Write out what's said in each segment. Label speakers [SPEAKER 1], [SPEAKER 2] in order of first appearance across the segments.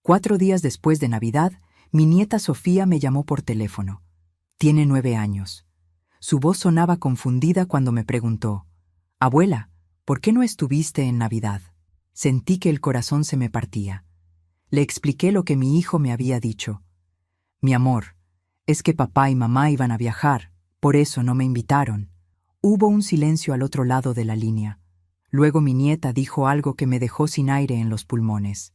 [SPEAKER 1] 4 días después de Navidad, mi nieta Sofía me llamó por teléfono. Tiene 9 años. Su voz sonaba confundida cuando me preguntó: «Abuela, ¿por qué no estuviste en Navidad?». Sentí que el corazón se me partía. Le expliqué lo que mi hijo me había dicho. «Mi amor, es que papá y mamá iban a viajar, por eso no me invitaron». Hubo un silencio al otro lado de la línea. Luego mi nieta dijo algo que me dejó sin aire en los pulmones.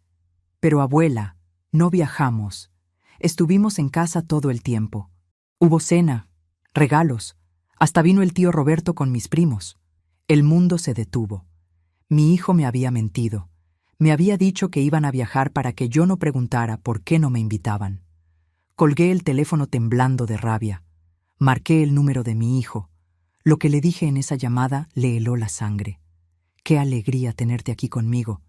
[SPEAKER 1] «Pero abuela, no viajamos. Estuvimos en casa todo el tiempo. Hubo cena, regalos, hasta vino el tío Roberto con mis primos». El mundo se detuvo. Mi hijo me había mentido. Me había dicho que iban a viajar para que yo no preguntara por qué no me invitaban. Colgué el teléfono temblando de rabia. Marqué el número de mi hijo. Lo que le dije en esa llamada le heló la sangre. «Qué alegría tenerte aquí conmigo.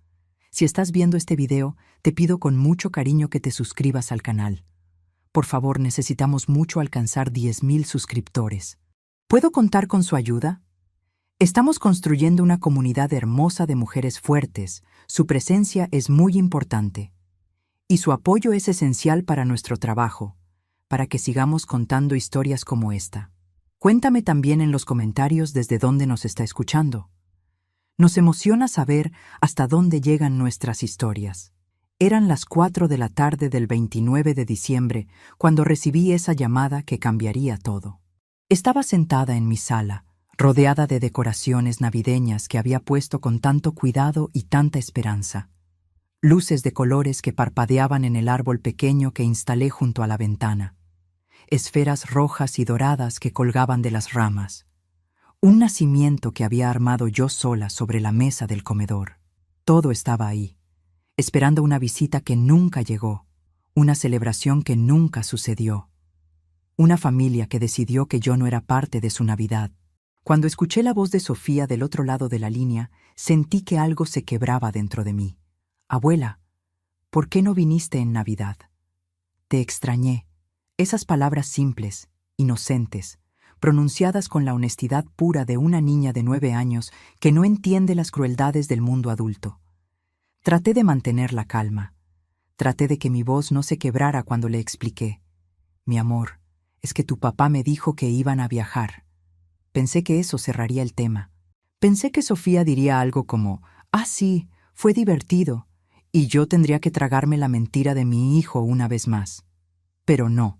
[SPEAKER 1] Si estás viendo este video, te pido con mucho cariño que te suscribas al canal. Por favor, necesitamos mucho alcanzar 10,000 suscriptores. ¿Puedo contar con su ayuda? Estamos construyendo una comunidad hermosa de mujeres fuertes. Su presencia es muy importante. Y su apoyo es esencial para nuestro trabajo, para que sigamos contando historias como esta. Cuéntame también en los comentarios desde dónde nos está escuchando. Nos emociona saber hasta dónde llegan nuestras historias. Eran las 4 de la tarde del 29 de diciembre cuando recibí esa llamada que cambiaría todo. Estaba sentada en mi sala, rodeada de decoraciones navideñas que había puesto con tanto cuidado y tanta esperanza. Luces de colores que parpadeaban en el árbol pequeño que instalé junto a la ventana. Esferas rojas y doradas que colgaban de las ramas. Un nacimiento que había armado yo sola sobre la mesa del comedor. Todo estaba ahí, esperando una visita que nunca llegó, una celebración que nunca sucedió. Una familia que decidió que yo no era parte de su Navidad. Cuando escuché la voz de Sofía del otro lado de la línea, sentí que algo se quebraba dentro de mí. «Abuela, ¿por qué no viniste en Navidad? Te extrañé». Esas palabras simples, inocentes, pronunciadas con la honestidad pura de una niña de 9 años que no entiende las crueldades del mundo adulto. Traté de mantener la calma. Traté de que mi voz no se quebrara cuando le expliqué: «Mi amor, es que tu papá me dijo que iban a viajar». Pensé que eso cerraría el tema. Pensé que Sofía diría algo como: «Ah, sí, fue divertido», y yo tendría que tragarme la mentira de mi hijo una vez más. Pero no.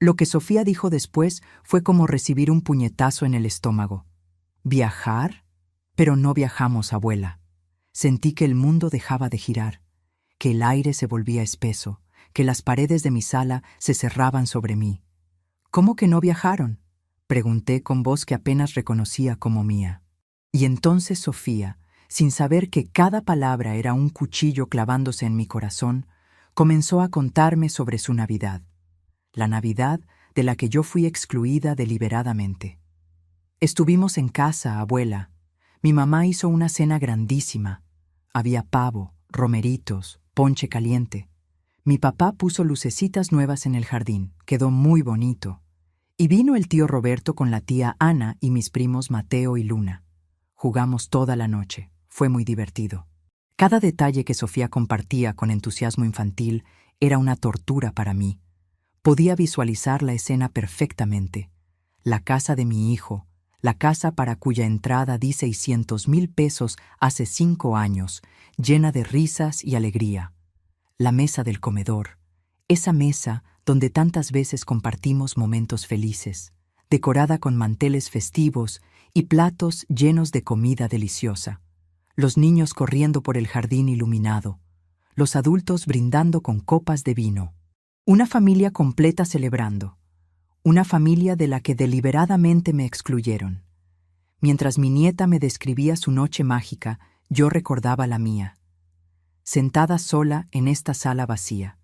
[SPEAKER 1] Lo que Sofía dijo después fue como recibir un puñetazo en el estómago. «¿Viajar? Pero no viajamos, abuela». Sentí que el mundo dejaba de girar, que el aire se volvía espeso, que las paredes de mi sala se cerraban sobre mí. «¿Cómo que no viajaron?», pregunté con voz que apenas reconocía como mía. Y entonces Sofía, sin saber que cada palabra era un cuchillo clavándose en mi corazón, comenzó a contarme sobre su Navidad. La Navidad de la que yo fui excluida deliberadamente. «Estuvimos en casa, abuela. Mi mamá hizo una cena grandísima. Había pavo, romeritos, ponche caliente. Mi papá puso lucecitas nuevas en el jardín. Quedó muy bonito. Y vino el tío Roberto con la tía Ana y mis primos Mateo y Luna. Jugamos toda la noche. Fue muy divertido». Cada detalle que Sofía compartía con entusiasmo infantil era una tortura para mí. Podía visualizar la escena perfectamente. La casa de mi hijo, la casa para cuya entrada di 600,000 pesos hace 5 años, llena de risas y alegría. La mesa del comedor, esa mesa donde tantas veces compartimos momentos felices, decorada con manteles festivos y platos llenos de comida deliciosa. Los niños corriendo por el jardín iluminado, los adultos brindando con copas de vino. Una familia completa celebrando, una familia de la que deliberadamente me excluyeron. Mientras mi nieta me describía su noche mágica, yo recordaba la mía. Sentada sola en esta sala vacía,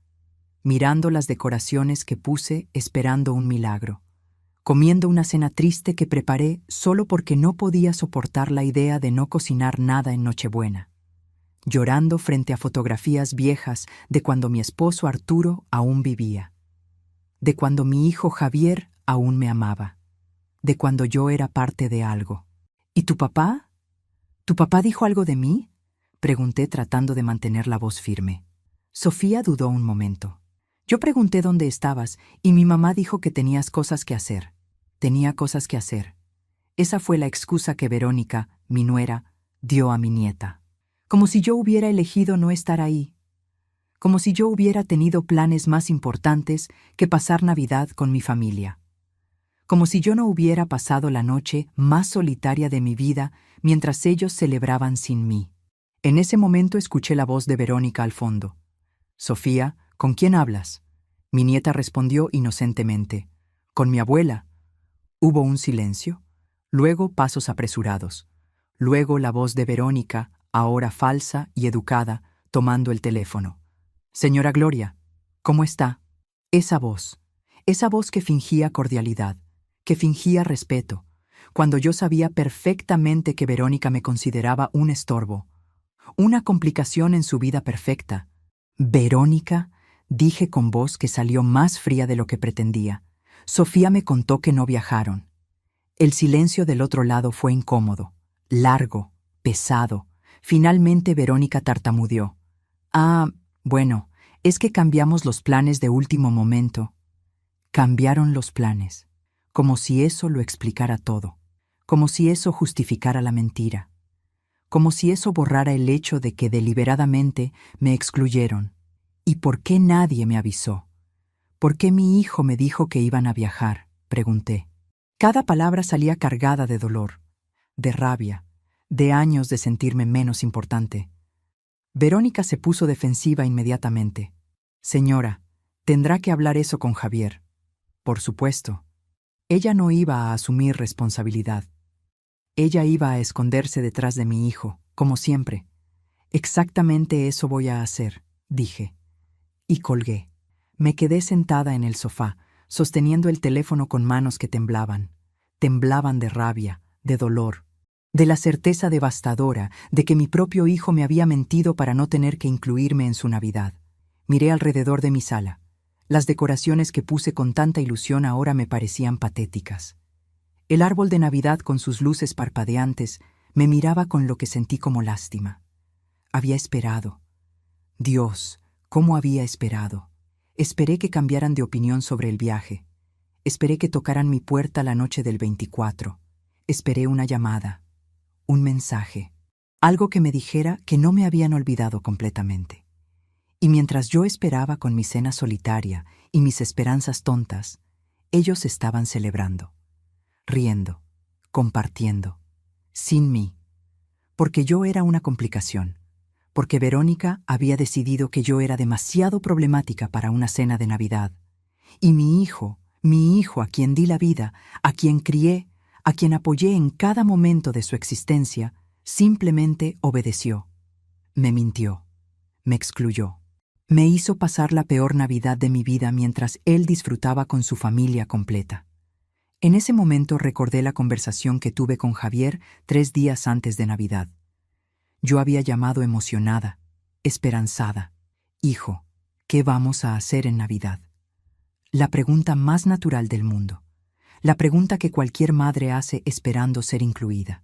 [SPEAKER 1] mirando las decoraciones que puse esperando un milagro, comiendo una cena triste que preparé solo porque no podía soportar la idea de no cocinar nada en Nochebuena. Llorando frente a fotografías viejas de cuando mi esposo Arturo aún vivía, de cuando mi hijo Javier aún me amaba, de cuando yo era parte de algo. ¿Y tu papá? ¿Tu papá dijo algo de mí?, pregunté tratando de mantener la voz firme. Sofía dudó un momento. Yo pregunté dónde estabas y mi mamá dijo que tenías cosas que hacer. Tenía cosas que hacer. Esa fue la excusa que Verónica, mi nuera, dio a mi nieta. Como si yo hubiera elegido no estar ahí. Como si yo hubiera tenido planes más importantes que pasar Navidad con mi familia. Como si yo no hubiera pasado la noche más solitaria de mi vida mientras ellos celebraban sin mí. En ese momento escuché la voz de Verónica al fondo. «Sofía, ¿con quién hablas?». Mi nieta respondió inocentemente. «Con mi abuela». Hubo un silencio, luego pasos apresurados, luego la voz de Verónica, ahora falsa y educada, tomando el teléfono. «Señora Gloria, ¿cómo está?». Esa voz que fingía cordialidad, que fingía respeto, cuando yo sabía perfectamente que Verónica me consideraba un estorbo, una complicación en su vida perfecta. «Verónica», dije con voz que salió más fría de lo que pretendía. «Sofía me contó que no viajaron». El silencio del otro lado fue incómodo, largo, pesado. Finalmente Verónica tartamudeó. «Ah, bueno, es que cambiamos los planes de último momento». Cambiaron los planes, como si eso lo explicara todo, como si eso justificara la mentira, como si eso borrara el hecho de que deliberadamente me excluyeron. ¿Y por qué nadie me avisó? ¿Por qué mi hijo me dijo que iban a viajar?, pregunté. Cada palabra salía cargada de dolor, de rabia, de años de sentirme menos importante. Verónica se puso defensiva inmediatamente. «Señora, tendrá que hablar eso con Javier». Por supuesto. Ella no iba a asumir responsabilidad. Ella iba a esconderse detrás de mi hijo, como siempre. «Exactamente eso voy a hacer», dije. Y colgué. Me quedé sentada en el sofá, sosteniendo el teléfono con manos que temblaban. Temblaban de rabia, de dolor, de la certeza devastadora de que mi propio hijo me había mentido para no tener que incluirme en su Navidad. Miré alrededor de mi sala. Las decoraciones que puse con tanta ilusión ahora me parecían patéticas. El árbol de Navidad con sus luces parpadeantes me miraba con lo que sentí como lástima. Había esperado. Dios, ¿cómo había esperado? Esperé que cambiaran de opinión sobre el viaje. Esperé que tocaran mi puerta la noche del 24. Esperé una llamada, un mensaje, algo que me dijera que no me habían olvidado completamente. Y mientras yo esperaba con mi cena solitaria y mis esperanzas tontas, ellos estaban celebrando, riendo, compartiendo, sin mí, porque yo era una complicación, porque Verónica había decidido que yo era demasiado problemática para una cena de Navidad. Y mi hijo a quien di la vida, a quien crié, a quien apoyé en cada momento de su existencia, simplemente obedeció. Me mintió, me excluyó. Me hizo pasar la peor Navidad de mi vida mientras él disfrutaba con su familia completa. En ese momento recordé la conversación que tuve con Javier 3 días antes de Navidad. Yo había llamado emocionada, esperanzada. «Hijo, ¿qué vamos a hacer en Navidad?». La pregunta más natural del mundo. La pregunta que cualquier madre hace esperando ser incluida.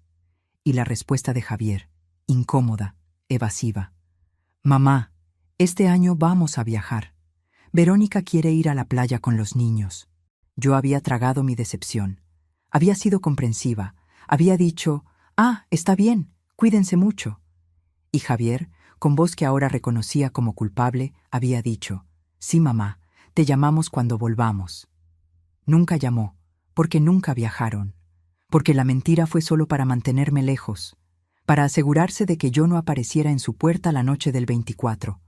[SPEAKER 1] Y la respuesta de Javier, incómoda, evasiva. «Mamá, este año vamos a viajar. Verónica quiere ir a la playa con los niños». Yo había tragado mi decepción. Había sido comprensiva. Había dicho, «Ah, está bien, cuídense mucho». Y Javier, con voz que ahora reconocía como culpable, había dicho, «Sí, mamá, te llamamos cuando volvamos». Nunca llamó, porque nunca viajaron, porque la mentira fue solo para mantenerme lejos, para asegurarse de que yo no apareciera en su puerta la noche del 24,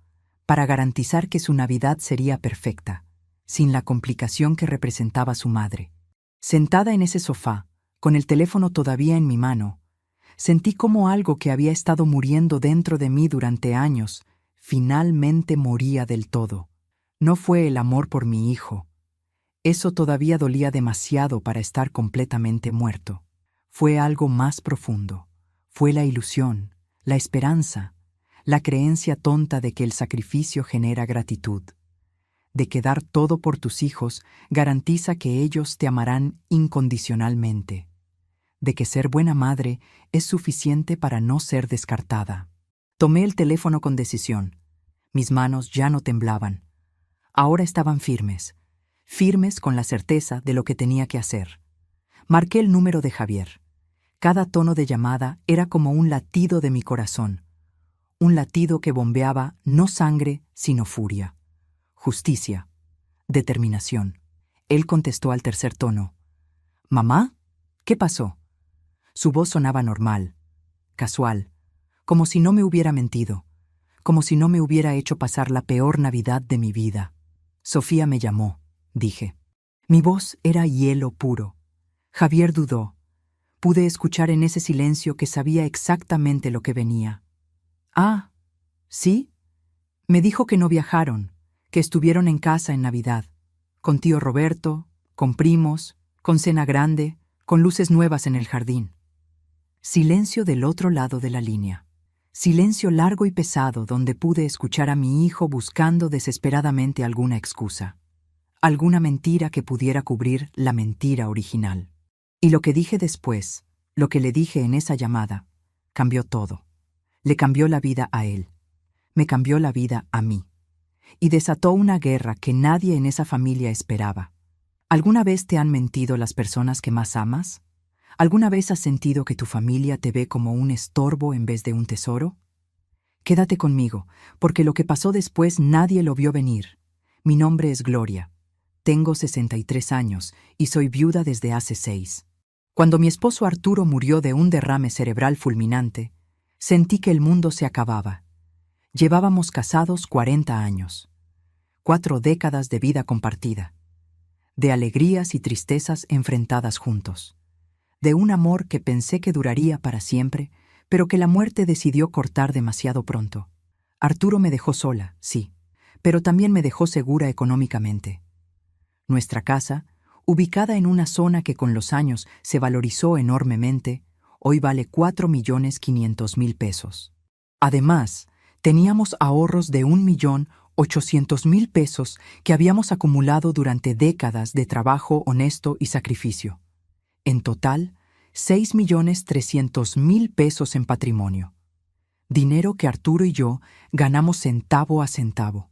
[SPEAKER 1] para garantizar que su Navidad sería perfecta, sin la complicación que representaba su madre. Sentada en ese sofá, con el teléfono todavía en mi mano, sentí como algo que había estado muriendo dentro de mí durante años, finalmente moría del todo. No fue el amor por mi hijo. Eso todavía dolía demasiado para estar completamente muerto. Fue algo más profundo. Fue la ilusión, la esperanza, la creencia tonta de que el sacrificio genera gratitud, de que dar todo por tus hijos garantiza que ellos te amarán incondicionalmente, de que ser buena madre es suficiente para no ser descartada. Tomé el teléfono con decisión. Mis manos ya no temblaban. Ahora estaban firmes, firmes con la certeza de lo que tenía que hacer. Marqué el número de Javier. Cada tono de llamada era como un latido de mi corazón, un latido que bombeaba no sangre, sino furia, justicia, determinación. Él contestó al tercer tono. «¿Mamá? ¿Qué pasó?» Su voz sonaba normal, casual, como si no me hubiera mentido, como si no me hubiera hecho pasar la peor Navidad de mi vida. «Sofía me llamó», dije. Mi voz era hielo puro. Javier dudó. Pude escuchar en ese silencio que sabía exactamente lo que venía. «Ah, ¿sí?» Me dijo que no viajaron, que estuvieron en casa en Navidad, con tío Roberto, con primos, con cena grande, con luces nuevas en el jardín. Silencio del otro lado de la línea. Silencio largo y pesado donde pude escuchar a mi hijo buscando desesperadamente alguna excusa, alguna mentira que pudiera cubrir la mentira original. Y lo que dije después, lo que le dije en esa llamada, cambió todo. Le cambió la vida a él. Me cambió la vida a mí. Y desató una guerra que nadie en esa familia esperaba. ¿Alguna vez te han mentido las personas que más amas? ¿Alguna vez has sentido que tu familia te ve como un estorbo en vez de un tesoro? Quédate conmigo, porque lo que pasó después nadie lo vio venir. Mi nombre es Gloria. Tengo 63 años y soy viuda desde hace 6. Cuando mi esposo Arturo murió de un derrame cerebral fulminante, sentí que el mundo se acababa. Llevábamos casados 40 años. 4 décadas de vida compartida. De alegrías y tristezas enfrentadas juntos. De un amor que pensé que duraría para siempre, pero que la muerte decidió cortar demasiado pronto. Arturo me dejó sola, sí, pero también me dejó segura económicamente. Nuestra casa, ubicada en una zona que con los años se valorizó enormemente, hoy vale 4.500.000 pesos. Además, teníamos ahorros de 1.800.000 pesos que habíamos acumulado durante décadas de trabajo honesto y sacrificio. En total, 6.300.000 pesos en patrimonio. Dinero que Arturo y yo ganamos centavo a centavo,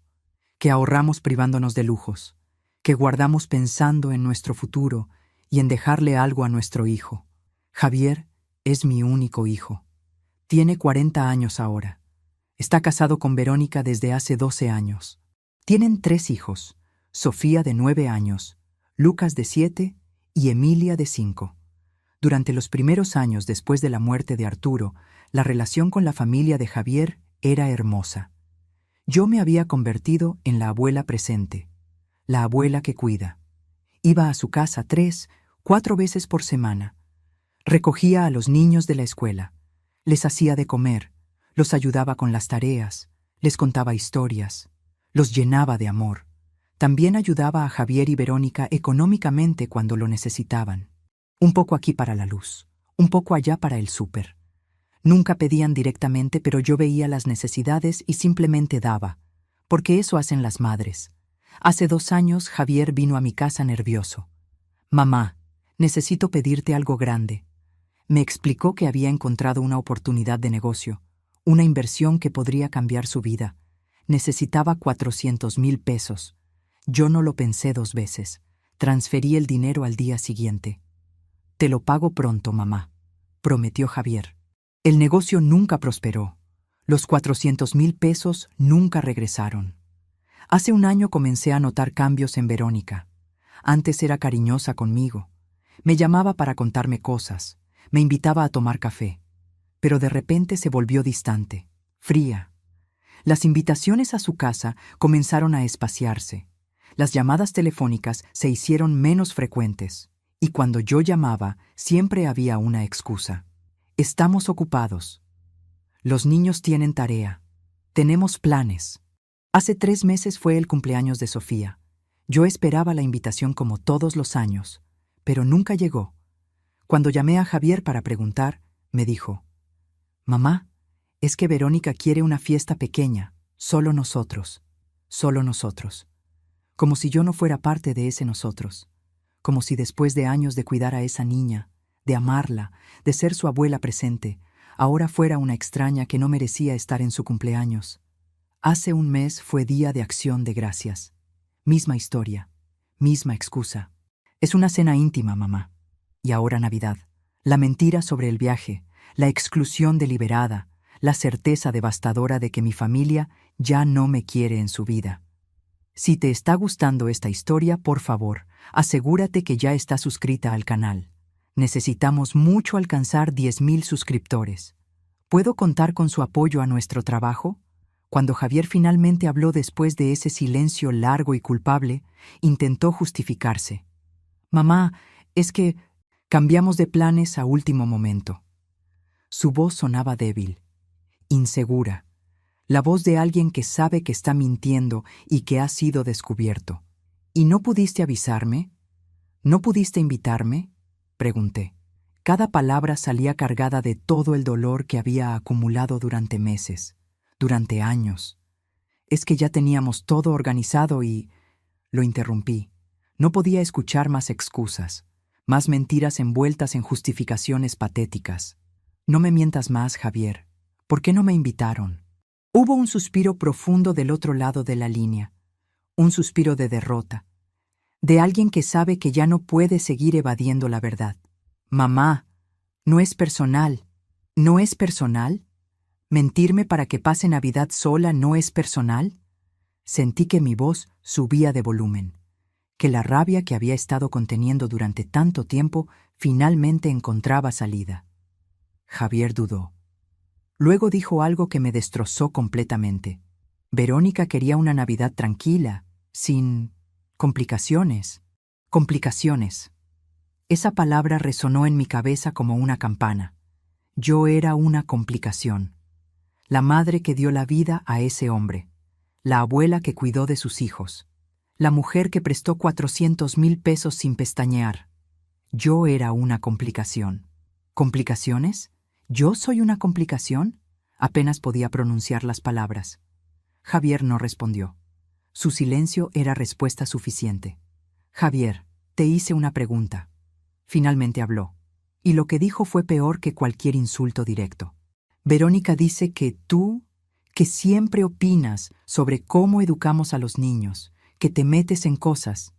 [SPEAKER 1] que ahorramos privándonos de lujos, que guardamos pensando en nuestro futuro y en dejarle algo a nuestro hijo. Javier es mi único hijo. Tiene 40 años ahora. Está casado con Verónica desde hace 12 años. Tienen 3 hijos, Sofía de 9 años, Lucas de 7 y Emilia de 5. Durante los primeros años después de la muerte de Arturo, la relación con la familia de Javier era hermosa. Yo me había convertido en la abuela presente, la abuela que cuida. Iba a su casa 3, 4 veces por semana. Recogía a los niños de la escuela, les hacía de comer, los ayudaba con las tareas, les contaba historias, los llenaba de amor. También ayudaba a Javier y Verónica económicamente cuando lo necesitaban. Un poco aquí para la luz, un poco allá para el súper. Nunca pedían directamente, pero yo veía las necesidades y simplemente daba, porque eso hacen las madres. Hace 2 años Javier vino a mi casa nervioso. «Mamá, necesito pedirte algo grande». Me explicó que había encontrado una oportunidad de negocio, una inversión que podría cambiar su vida. Necesitaba 400.000 pesos. Yo no lo pensé 2 veces. Transferí el dinero al día siguiente. «Te lo pago pronto, mamá», prometió Javier. El negocio nunca prosperó. Los 400.000 pesos nunca regresaron. Hace 1 año comencé a notar cambios en Verónica. Antes era cariñosa conmigo. Me llamaba para contarme cosas. Me invitaba a tomar café. Pero de repente se volvió distante, fría. Las invitaciones a su casa comenzaron a espaciarse. Las llamadas telefónicas se hicieron menos frecuentes. Y cuando yo llamaba, siempre había una excusa. «Estamos ocupados. Los niños tienen tarea. Tenemos planes». Hace 3 meses fue el cumpleaños de Sofía. Yo esperaba la invitación como todos los años, pero nunca llegó. Cuando llamé a Javier para preguntar, me dijo: «Mamá, es que Verónica quiere una fiesta pequeña, solo nosotros, solo nosotros». Como si yo no fuera parte de ese nosotros. Como si después de años de cuidar a esa niña, de amarla, de ser su abuela presente, ahora fuera una extraña que no merecía estar en su cumpleaños. Hace un mes fue Día de Acción de Gracias. Misma historia, misma excusa. Es una cena íntima, mamá. Y ahora Navidad. La mentira sobre el viaje, la exclusión deliberada, la certeza devastadora de que mi familia ya no me quiere en su vida. Si te está gustando esta historia, por favor, asegúrate que ya está suscrita al canal. Necesitamos mucho alcanzar 10,000 suscriptores. ¿Puedo contar con su apoyo a nuestro trabajo? Cuando Javier finalmente habló después de ese silencio largo y culpable, intentó justificarse. Mamá, es que cambiamos de planes a último momento. Su voz sonaba débil, insegura, la voz de alguien que sabe que está mintiendo y que ha sido descubierto. ¿Y no pudiste avisarme? ¿No pudiste invitarme?, pregunté. Cada palabra salía cargada de todo el dolor que había acumulado durante meses, durante años. Es que ya teníamos todo organizado y... Lo interrumpí. No podía escuchar más excusas, más mentiras envueltas en justificaciones patéticas. No me mientas más, Javier. ¿Por qué no me invitaron? Hubo un suspiro profundo del otro lado de la línea, un suspiro de derrota, de alguien que sabe que ya no puede seguir evadiendo la verdad. Mamá, no es personal. ¿No es personal? ¿Mentirme para que pase Navidad sola no es personal? Sentí que mi voz subía de volumen, que la rabia que había estado conteniendo durante tanto tiempo finalmente encontraba salida. Javier dudó. Luego dijo algo que me destrozó completamente. Verónica quería una Navidad tranquila, sin complicaciones. Complicaciones. Esa palabra resonó en mi cabeza como una campana. Yo era una complicación. La madre que dio la vida a ese hombre. La abuela que cuidó de sus hijos. La mujer que prestó 400,000 pesos sin pestañear. Yo era una complicación. ¿Complicaciones? ¿Yo soy una complicación? Apenas podía pronunciar las palabras. Javier no respondió. Su silencio era respuesta suficiente. Javier, te hice una pregunta. Finalmente habló. Y lo que dijo fue peor que cualquier insulto directo. Verónica dice que tú, que siempre opinas sobre cómo educamos a los niños, que te metes en cosas.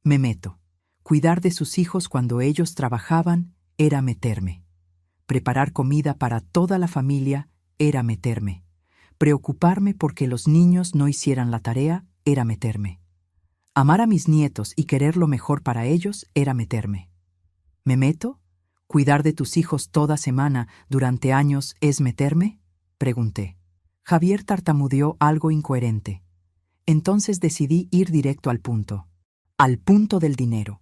[SPEAKER 1] Me meto. Cuidar de sus hijos cuando ellos trabajaban era meterme. Preparar comida para toda la familia era meterme. Preocuparme porque los niños no hicieran la tarea era meterme. Amar a mis nietos y querer lo mejor para ellos era meterme. ¿Me meto? ¿Cuidar de tus hijos toda semana durante años es meterme?, pregunté. Javier tartamudeó algo incoherente. Entonces decidí ir directo al punto del dinero.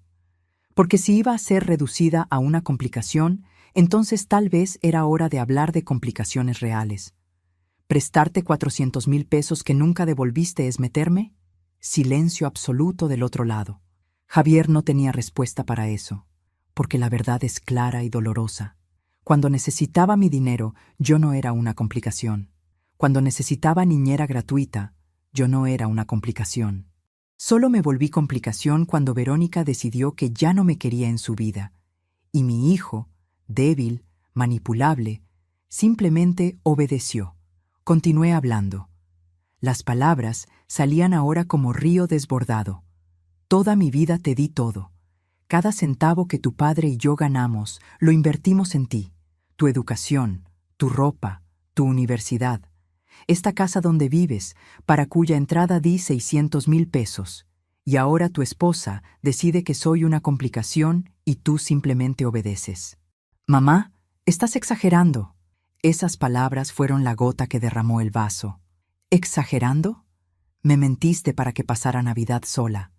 [SPEAKER 1] Porque si iba a ser reducida a una complicación, entonces tal vez era hora de hablar de complicaciones reales. ¿Prestarte 400,000 pesos que nunca devolviste es meterme? Silencio absoluto del otro lado. Javier no tenía respuesta para eso, porque la verdad es clara y dolorosa. Cuando necesitaba mi dinero, yo no era una complicación. Cuando necesitaba niñera gratuita, yo no era una complicación. Solo me volví complicación cuando Verónica decidió que ya no me quería en su vida, y mi hijo, débil, manipulable, simplemente obedeció. Continué hablando. Las palabras salían ahora como río desbordado. Toda mi vida te di todo. Cada centavo que tu padre y yo ganamos, lo invertimos en ti. Tu educación, tu ropa, tu universidad. Esta casa donde vives, para cuya entrada di 600,000 pesos. Y ahora tu esposa decide que soy una complicación y tú simplemente obedeces. Mamá, estás exagerando. Esas palabras fueron la gota que derramó el vaso. ¿Exagerando? Me mentiste para que pasara Navidad sola.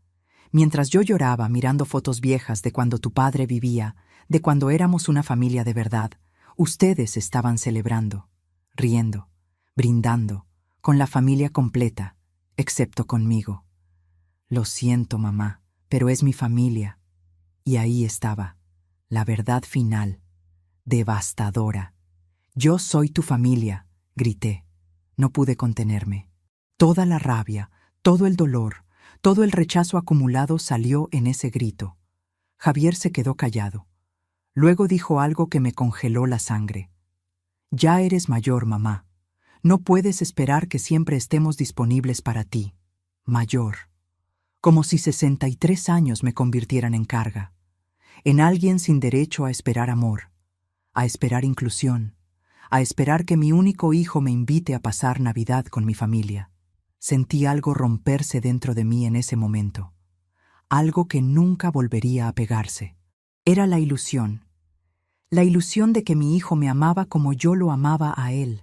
[SPEAKER 1] Mientras yo lloraba mirando fotos viejas de cuando tu padre vivía, de cuando éramos una familia de verdad, ustedes estaban celebrando, riendo, brindando, con la familia completa, excepto conmigo. Lo siento, mamá, pero es mi familia. Y ahí estaba, la verdad final, devastadora. Yo soy tu familia, grité. No pude contenerme. Toda la rabia, todo el dolor, todo el rechazo acumulado salió en ese grito. Javier se quedó callado. Luego dijo algo que me congeló la sangre. Ya eres mayor, mamá. No puedes esperar que siempre estemos disponibles para ti. Mayor. Como si 63 años me convirtieran en carga. En alguien sin derecho a esperar amor, a esperar inclusión, a esperar que mi único hijo me invite a pasar Navidad con mi familia. Sentí algo romperse dentro de mí en ese momento. Algo que nunca volvería a pegarse. Era la ilusión de que mi hijo me amaba como yo lo amaba a él,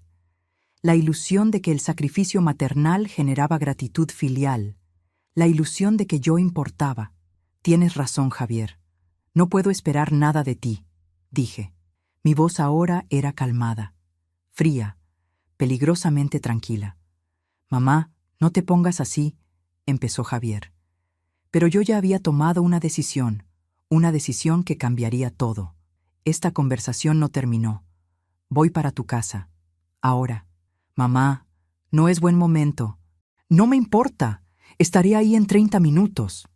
[SPEAKER 1] la ilusión de que el sacrificio maternal generaba gratitud filial, la ilusión de que yo importaba. Tienes razón, Javier. No puedo esperar nada de ti, dije. Mi voz ahora era calmada, fría, peligrosamente tranquila. Mamá, no te pongas así, empezó Javier. Pero yo ya había tomado una decisión que cambiaría todo. Esta conversación no terminó. Voy para tu casa. Ahora. Mamá, no es buen momento. No me importa. Estaré ahí en 30 minutos.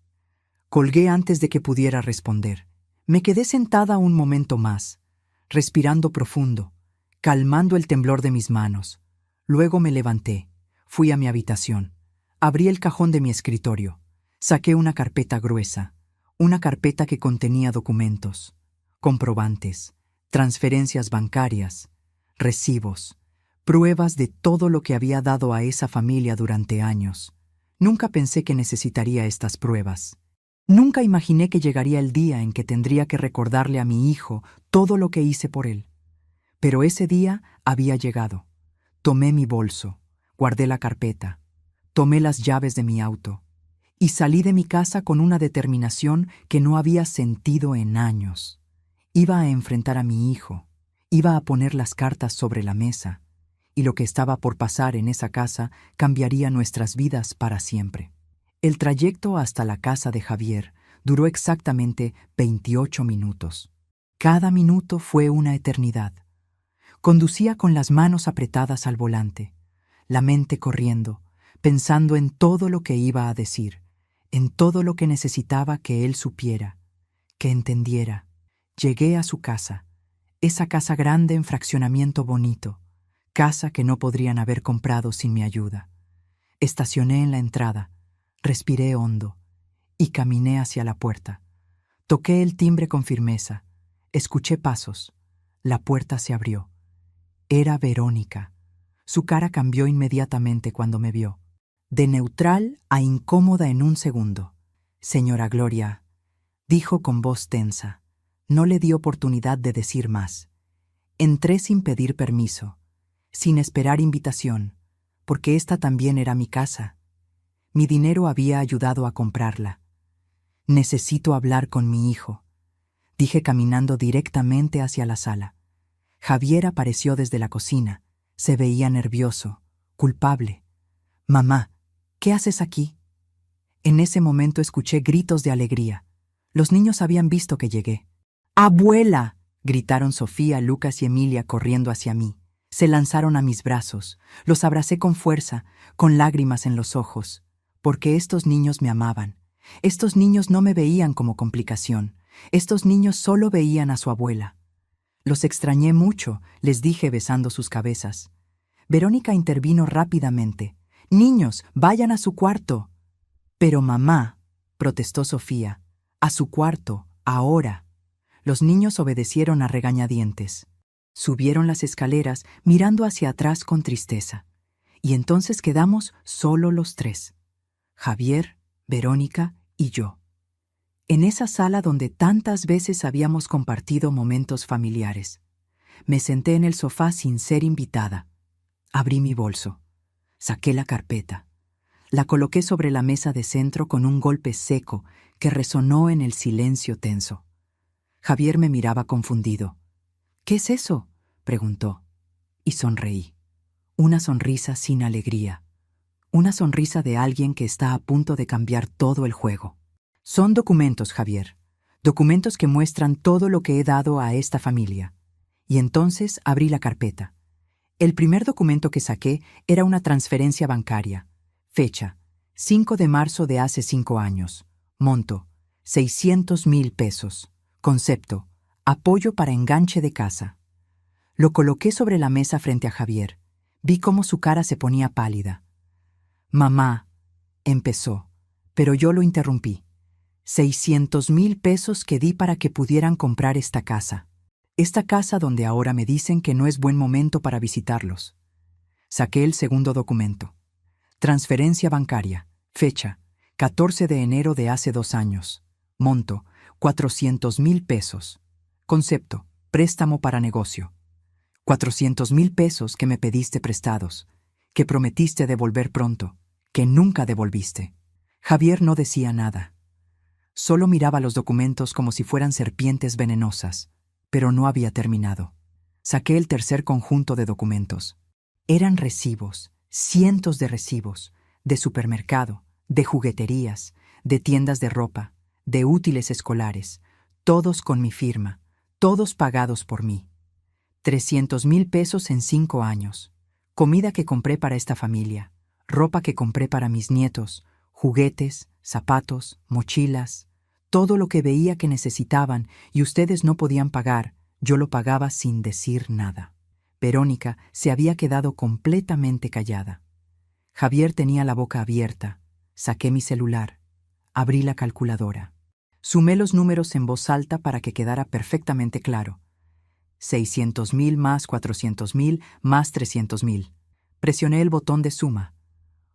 [SPEAKER 1] Colgué antes de que pudiera responder. Me quedé sentada un momento más, respirando profundo, calmando el temblor de mis manos. Luego me levanté, fui a mi habitación, abrí el cajón de mi escritorio, saqué una carpeta gruesa, una carpeta que contenía documentos, comprobantes, transferencias bancarias, recibos, pruebas de todo lo que había dado a esa familia durante años. Nunca pensé que necesitaría estas pruebas. Nunca imaginé que llegaría el día en que tendría que recordarle a mi hijo todo lo que hice por él. Pero ese día había llegado. Tomé mi bolso, guardé la carpeta, tomé las llaves de mi auto y salí de mi casa con una determinación que no había sentido en años. Iba a enfrentar a mi hijo, iba a poner las cartas sobre la mesa, y lo que estaba por pasar en esa casa cambiaría nuestras vidas para siempre. El trayecto hasta la casa de Javier duró exactamente 28 minutos. Cada minuto fue una eternidad. Conducía con las manos apretadas al volante, la mente corriendo, pensando en todo lo que iba a decir, en todo lo que necesitaba que él supiera, que entendiera. Llegué a su casa, esa casa grande en fraccionamiento bonito, casa que no podrían haber comprado sin mi ayuda. Estacioné en la entrada, respiré hondo y caminé hacia la puerta. Toqué el timbre con firmeza, escuché pasos, la puerta se abrió. Era Verónica. Su cara cambió inmediatamente cuando me vio, de neutral a incómoda en un segundo. Señora Gloria, dijo con voz tensa. No le di oportunidad de decir más. Entré sin pedir permiso, sin esperar invitación, porque esta también era mi casa. Mi dinero había ayudado a comprarla. Necesito hablar con mi hijo, dije caminando directamente hacia la sala. Javier apareció desde la cocina. Se veía nervioso, culpable. Mamá, ¿qué haces aquí? En ese momento escuché gritos de alegría. Los niños habían visto que llegué. ¡Abuela!, gritaron Sofía, Lucas y Emilia corriendo hacia mí. Se lanzaron a mis brazos. Los abracé con fuerza, con lágrimas en los ojos, porque estos niños me amaban. Estos niños no me veían como complicación. Estos niños solo veían a su abuela. Los extrañé mucho, les dije besando sus cabezas. Verónica intervino rápidamente. «Niños, vayan a su cuarto». «Pero mamá», protestó Sofía, «a su cuarto, ahora». Los niños obedecieron a regañadientes. Subieron las escaleras mirando hacia atrás con tristeza. Y entonces quedamos solo los tres. Javier, Verónica y yo. En esa sala donde tantas veces habíamos compartido momentos familiares. Me senté en el sofá sin ser invitada. Abrí mi bolso. Saqué la carpeta. La coloqué sobre la mesa de centro con un golpe seco que resonó en el silencio tenso. Javier me miraba confundido. «¿Qué es eso?», preguntó. Y sonreí. Una sonrisa sin alegría. Una sonrisa de alguien que está a punto de cambiar todo el juego. «Son documentos, Javier. Documentos que muestran todo lo que he dado a esta familia». Y entonces abrí la carpeta. El primer documento que saqué era una transferencia bancaria. Fecha: 5 de marzo de hace 5 años. Monto: 600,000 pesos. Concepto: apoyo para enganche de casa. Lo coloqué sobre la mesa frente a Javier. Vi cómo su cara se ponía pálida. Mamá, empezó, pero yo lo interrumpí. 600,000 pesos que di para que pudieran comprar esta casa. Esta casa donde ahora me dicen que no es buen momento para visitarlos. Saqué el segundo documento. Transferencia bancaria. Fecha: 14 de enero de hace 2 años. Monto: 400,000 pesos. Concepto: préstamo para negocio. 400,000 pesos que me pediste prestados, que prometiste devolver pronto, que nunca devolviste. Javier no decía nada. Solo miraba los documentos como si fueran serpientes venenosas, pero no había terminado. Saqué el tercer conjunto de documentos. Eran recibos, cientos de recibos, de supermercado, de jugueterías, de tiendas de ropa, de útiles escolares, todos con mi firma, todos pagados por mí. 300,000 pesos en 5 años. Comida que compré para esta familia, ropa que compré para mis nietos, juguetes, zapatos, mochilas, todo lo que veía que necesitaban y ustedes no podían pagar, yo lo pagaba sin decir nada. Verónica se había quedado completamente callada. Javier tenía la boca abierta. Saqué mi celular. Abrí la calculadora. Sumé los números en voz alta para que quedara perfectamente claro. 600,000 más 400,000 más 300,000. Presioné el botón de suma.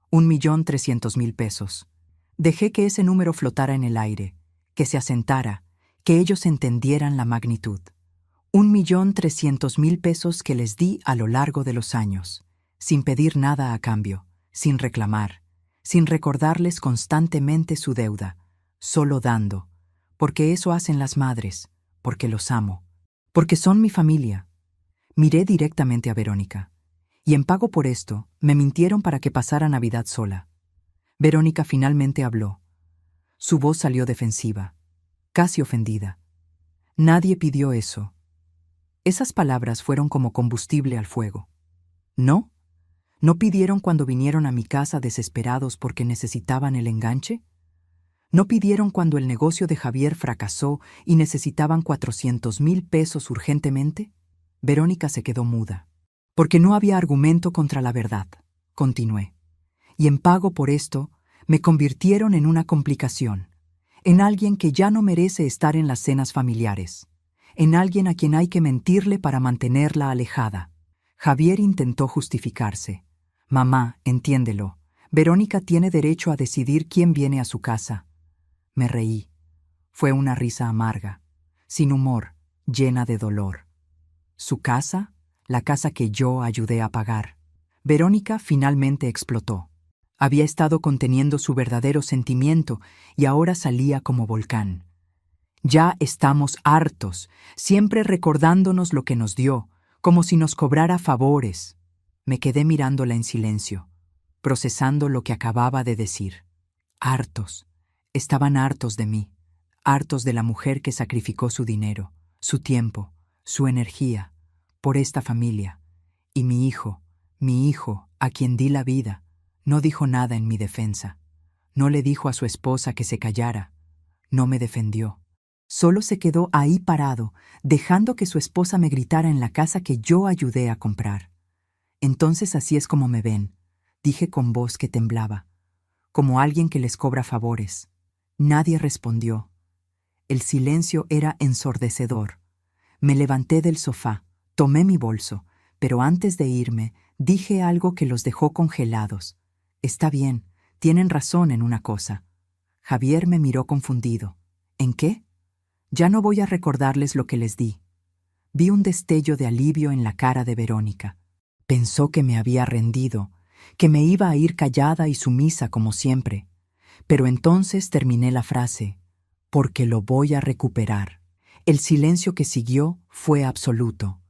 [SPEAKER 1] 1,300,000 pesos. Dejé que ese número flotara en el aire, que se asentara, que ellos entendieran la magnitud. 1,300,000 pesos que les di a lo largo de los años, sin pedir nada a cambio, sin reclamar, sin recordarles constantemente su deuda, solo dando, porque eso hacen las madres, porque los amo, porque son mi familia. Miré directamente a Verónica, y en pago por esto, me mintieron para que pasara Navidad sola. Verónica finalmente habló. Su voz salió defensiva, casi ofendida. Nadie pidió eso. Esas palabras fueron como combustible al fuego. ¿No? ¿No pidieron cuando vinieron a mi casa desesperados porque necesitaban el enganche? ¿No pidieron cuando el negocio de Javier fracasó y necesitaban 400,000 pesos urgentemente? Verónica se quedó muda. Porque no había argumento contra la verdad, continué. Y en pago por esto, me convirtieron en una complicación, en alguien que ya no merece estar en las cenas familiares, en alguien a quien hay que mentirle para mantenerla alejada. Javier intentó justificarse. Mamá, entiéndelo. Verónica tiene derecho a decidir quién viene a su casa. Me reí. Fue una risa amarga, sin humor, llena de dolor. ¿Su casa? La casa que yo ayudé a pagar. Verónica finalmente explotó. Había estado conteniendo su verdadero sentimiento y ahora salía como volcán. Ya estamos hartos, siempre recordándonos lo que nos dio, como si nos cobrara favores. Me quedé mirándola en silencio, procesando lo que acababa de decir. Hartos. Estaban hartos de mí, hartos de la mujer que sacrificó su dinero, su tiempo, su energía, por esta familia. Y mi hijo, a quien di la vida, no dijo nada en mi defensa. No le dijo a su esposa que se callara. No me defendió. Solo se quedó ahí parado, dejando que su esposa me gritara en la casa que yo ayudé a comprar. Entonces así es como me ven, dije con voz que temblaba, como alguien que les cobra favores. Nadie respondió. El silencio era ensordecedor. Me levanté del sofá, tomé mi bolso, pero antes de irme, dije algo que los dejó congelados. Está bien, tienen razón en una cosa. Javier me miró confundido. ¿En qué? Ya no voy a recordarles lo que les di. Vi un destello de alivio en la cara de Verónica. Pensó que me había rendido, que me iba a ir callada y sumisa como siempre. Pero entonces terminé la frase, porque lo voy a recuperar. El silencio que siguió fue absoluto.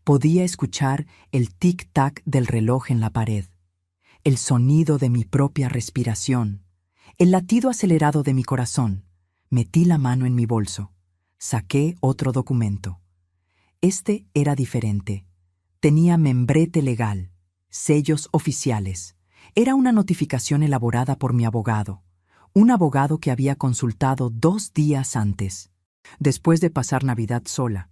[SPEAKER 1] Podía escuchar el tic-tac del reloj en la pared, el sonido de mi propia respiración, el latido acelerado de mi corazón. Metí la mano en mi bolso. Saqué otro documento. Este era diferente. Tenía membrete legal, sellos oficiales. Era una notificación elaborada por mi abogado, un abogado que había consultado 2 días antes. Después de pasar Navidad sola,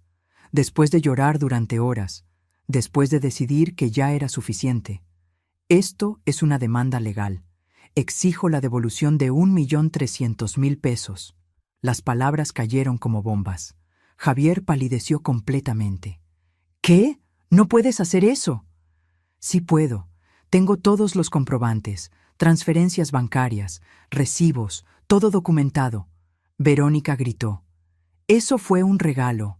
[SPEAKER 1] después de llorar durante horas, después de decidir que ya era suficiente. Esto es una demanda legal. Exijo la devolución de 1.300.000 pesos. Las palabras cayeron como bombas. Javier palideció completamente. ¿Qué? ¿No puedes hacer eso? Sí puedo. Tengo todos los comprobantes, transferencias bancarias, recibos, todo documentado. Verónica gritó. Eso fue un regalo.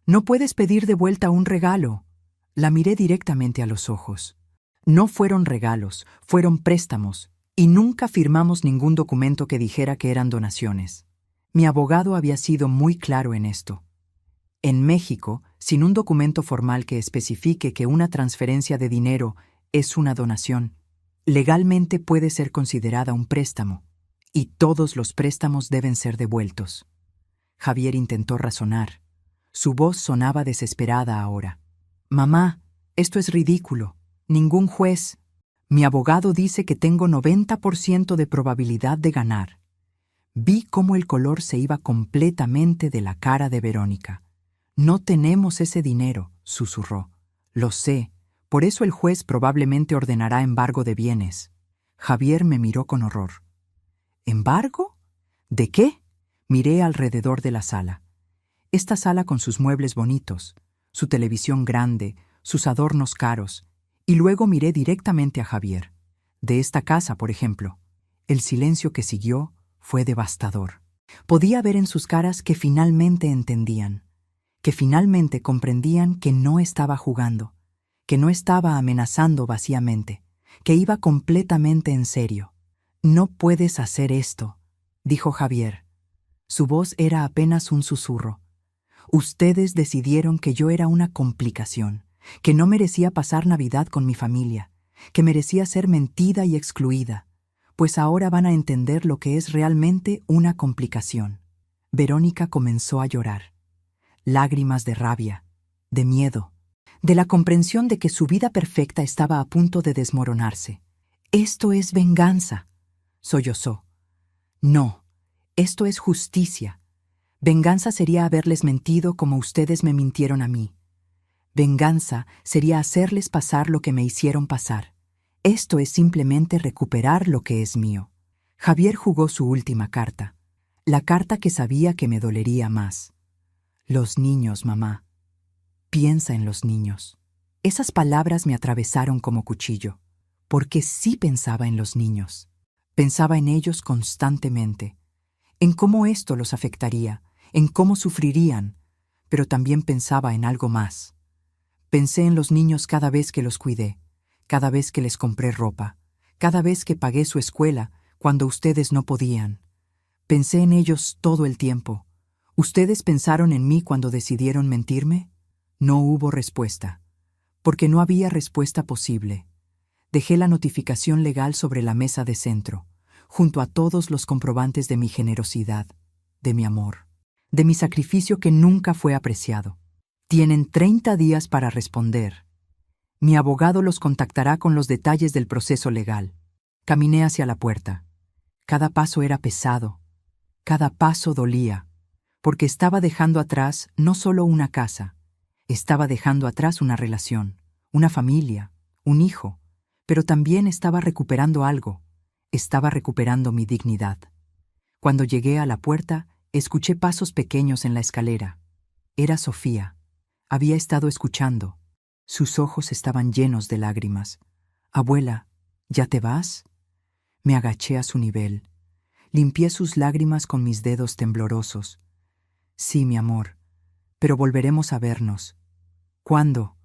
[SPEAKER 1] No puedes pedir de vuelta un regalo. La miré directamente a los ojos. No fueron regalos, fueron préstamos, y nunca firmamos ningún documento que dijera que eran donaciones. Mi abogado había sido muy claro en esto. En México, sin un documento formal que especifique que una transferencia de dinero es una donación, legalmente puede ser considerada un préstamo, y todos los préstamos deben ser devueltos. Javier intentó razonar. Su voz sonaba desesperada ahora. Mamá, esto es ridículo. Ningún juez. Mi abogado dice que tengo 90% de probabilidad de ganar. Vi cómo el color se iba completamente de la cara de Verónica. No tenemos ese dinero, susurró. Lo sé, por eso el juez probablemente ordenará embargo de bienes. Javier me miró con horror. ¿Embargo? ¿De qué? Miré alrededor de la sala. Esta sala con sus muebles bonitos, su televisión grande, sus adornos caros, y luego miré directamente a Javier. De esta casa, por ejemplo. El silencio que siguió fue devastador. Podía ver en sus caras que finalmente entendían, que finalmente comprendían que no estaba jugando, que no estaba amenazando vacíamente, que iba completamente en serio. No puedes hacer esto, dijo Javier. Su voz era apenas un susurro. Ustedes decidieron que yo era una complicación, que no merecía pasar Navidad con mi familia, que merecía ser mentida y excluida, pues ahora van a entender lo que es realmente una complicación. Verónica comenzó a llorar. Lágrimas de rabia, de miedo, de la comprensión de que su vida perfecta estaba a punto de desmoronarse. Esto es venganza, sollozó. No, esto es justicia. Venganza sería haberles mentido como ustedes me mintieron a mí. Venganza sería hacerles pasar lo que me hicieron pasar. Esto es simplemente recuperar lo que es mío. Javier jugó su última carta, la carta que sabía que me dolería más. Los niños, mamá. Piensa en los niños. Esas palabras me atravesaron como cuchillo, porque sí pensaba en los niños. Pensaba en ellos constantemente, en cómo esto los afectaría, en cómo sufrirían, pero también pensaba en algo más. Pensé en los niños cada vez que los cuidé, cada vez que les compré ropa, cada vez que pagué su escuela cuando ustedes no podían. Pensé en ellos todo el tiempo. ¿Ustedes pensaron en mí cuando decidieron mentirme? No hubo respuesta, porque no había respuesta posible. Dejé la notificación legal sobre la mesa de centro, junto a todos los comprobantes de mi generosidad, de mi amor, de mi sacrificio que nunca fue apreciado. Tienen 30 días para responder. Mi abogado los contactará con los detalles del proceso legal. Caminé hacia la puerta. Cada paso era pesado. Cada paso dolía, porque estaba dejando atrás no solo una casa, estaba dejando atrás una relación, una familia, un hijo, pero también estaba recuperando algo. Estaba recuperando mi dignidad. Cuando llegué a la puerta, escuché pasos pequeños en la escalera. Era Sofía. Había estado escuchando. Sus ojos estaban llenos de lágrimas. «Abuela, ¿ya te vas?» Me agaché a su nivel. Limpié sus lágrimas con mis dedos temblorosos. «Sí, mi amor, pero volveremos a vernos». «¿Cuándo?»,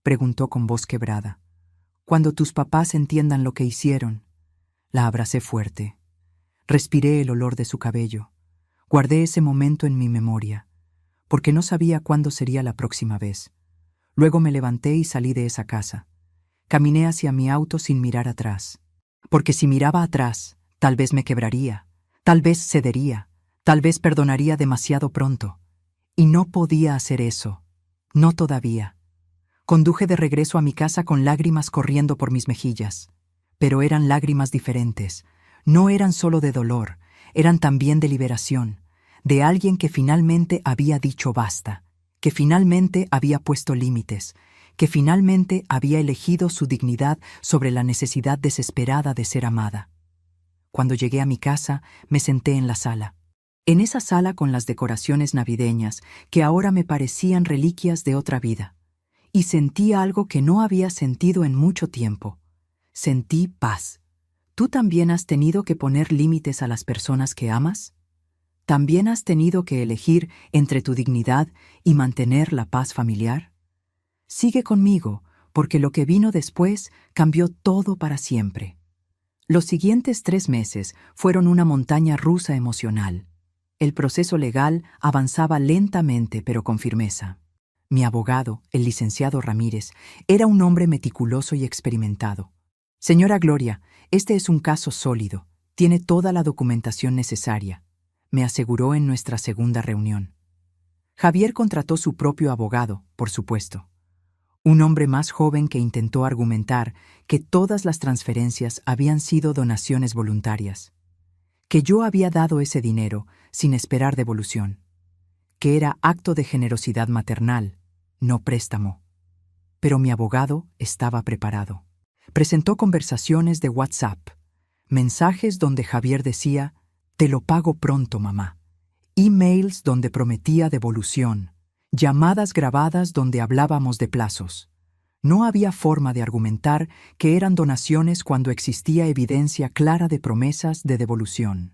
[SPEAKER 1] preguntó con voz quebrada. «Cuando tus papás entiendan lo que hicieron». La abracé fuerte. Respiré el olor de su cabello. Guardé ese momento en mi memoria, porque no sabía cuándo sería la próxima vez. Luego me levanté y salí de esa casa. Caminé hacia mi auto sin mirar atrás, porque si miraba atrás, tal vez me quebraría, tal vez cedería, tal vez perdonaría demasiado pronto. Y no podía hacer eso. No todavía. Conduje de regreso a mi casa con lágrimas corriendo por mis mejillas. Pero eran lágrimas diferentes. No eran solo de dolor, eran también de liberación, de alguien que finalmente había dicho basta, que finalmente había puesto límites, que finalmente había elegido su dignidad sobre la necesidad desesperada de ser amada. Cuando llegué a mi casa, me senté en la sala. En esa sala con las decoraciones navideñas que ahora me parecían reliquias de otra vida. Y sentí algo que no había sentido en mucho tiempo. Sentí paz. ¿Tú también has tenido que poner límites a las personas que amas? ¿También has tenido que elegir entre tu dignidad y mantener la paz familiar? Sigue conmigo, porque lo que vino después cambió todo para siempre. Los siguientes 3 meses fueron una montaña rusa emocional. El proceso legal avanzaba lentamente pero con firmeza. Mi abogado, el licenciado Ramírez, era un hombre meticuloso y experimentado. Señora Gloria, este es un caso sólido. Tiene toda la documentación necesaria, me aseguró en nuestra segunda reunión. Javier contrató su propio abogado, por supuesto. Un hombre más joven que intentó argumentar que todas las transferencias habían sido donaciones voluntarias, que yo había dado ese dinero sin esperar devolución, que era acto de generosidad maternal, no préstamo. Pero mi abogado estaba preparado. Presentó conversaciones de WhatsApp, mensajes donde Javier decía, «Te lo pago pronto, mamá», emails donde prometía devolución, llamadas grabadas donde hablábamos de plazos. No había forma de argumentar que eran donaciones cuando existía evidencia clara de promesas de devolución.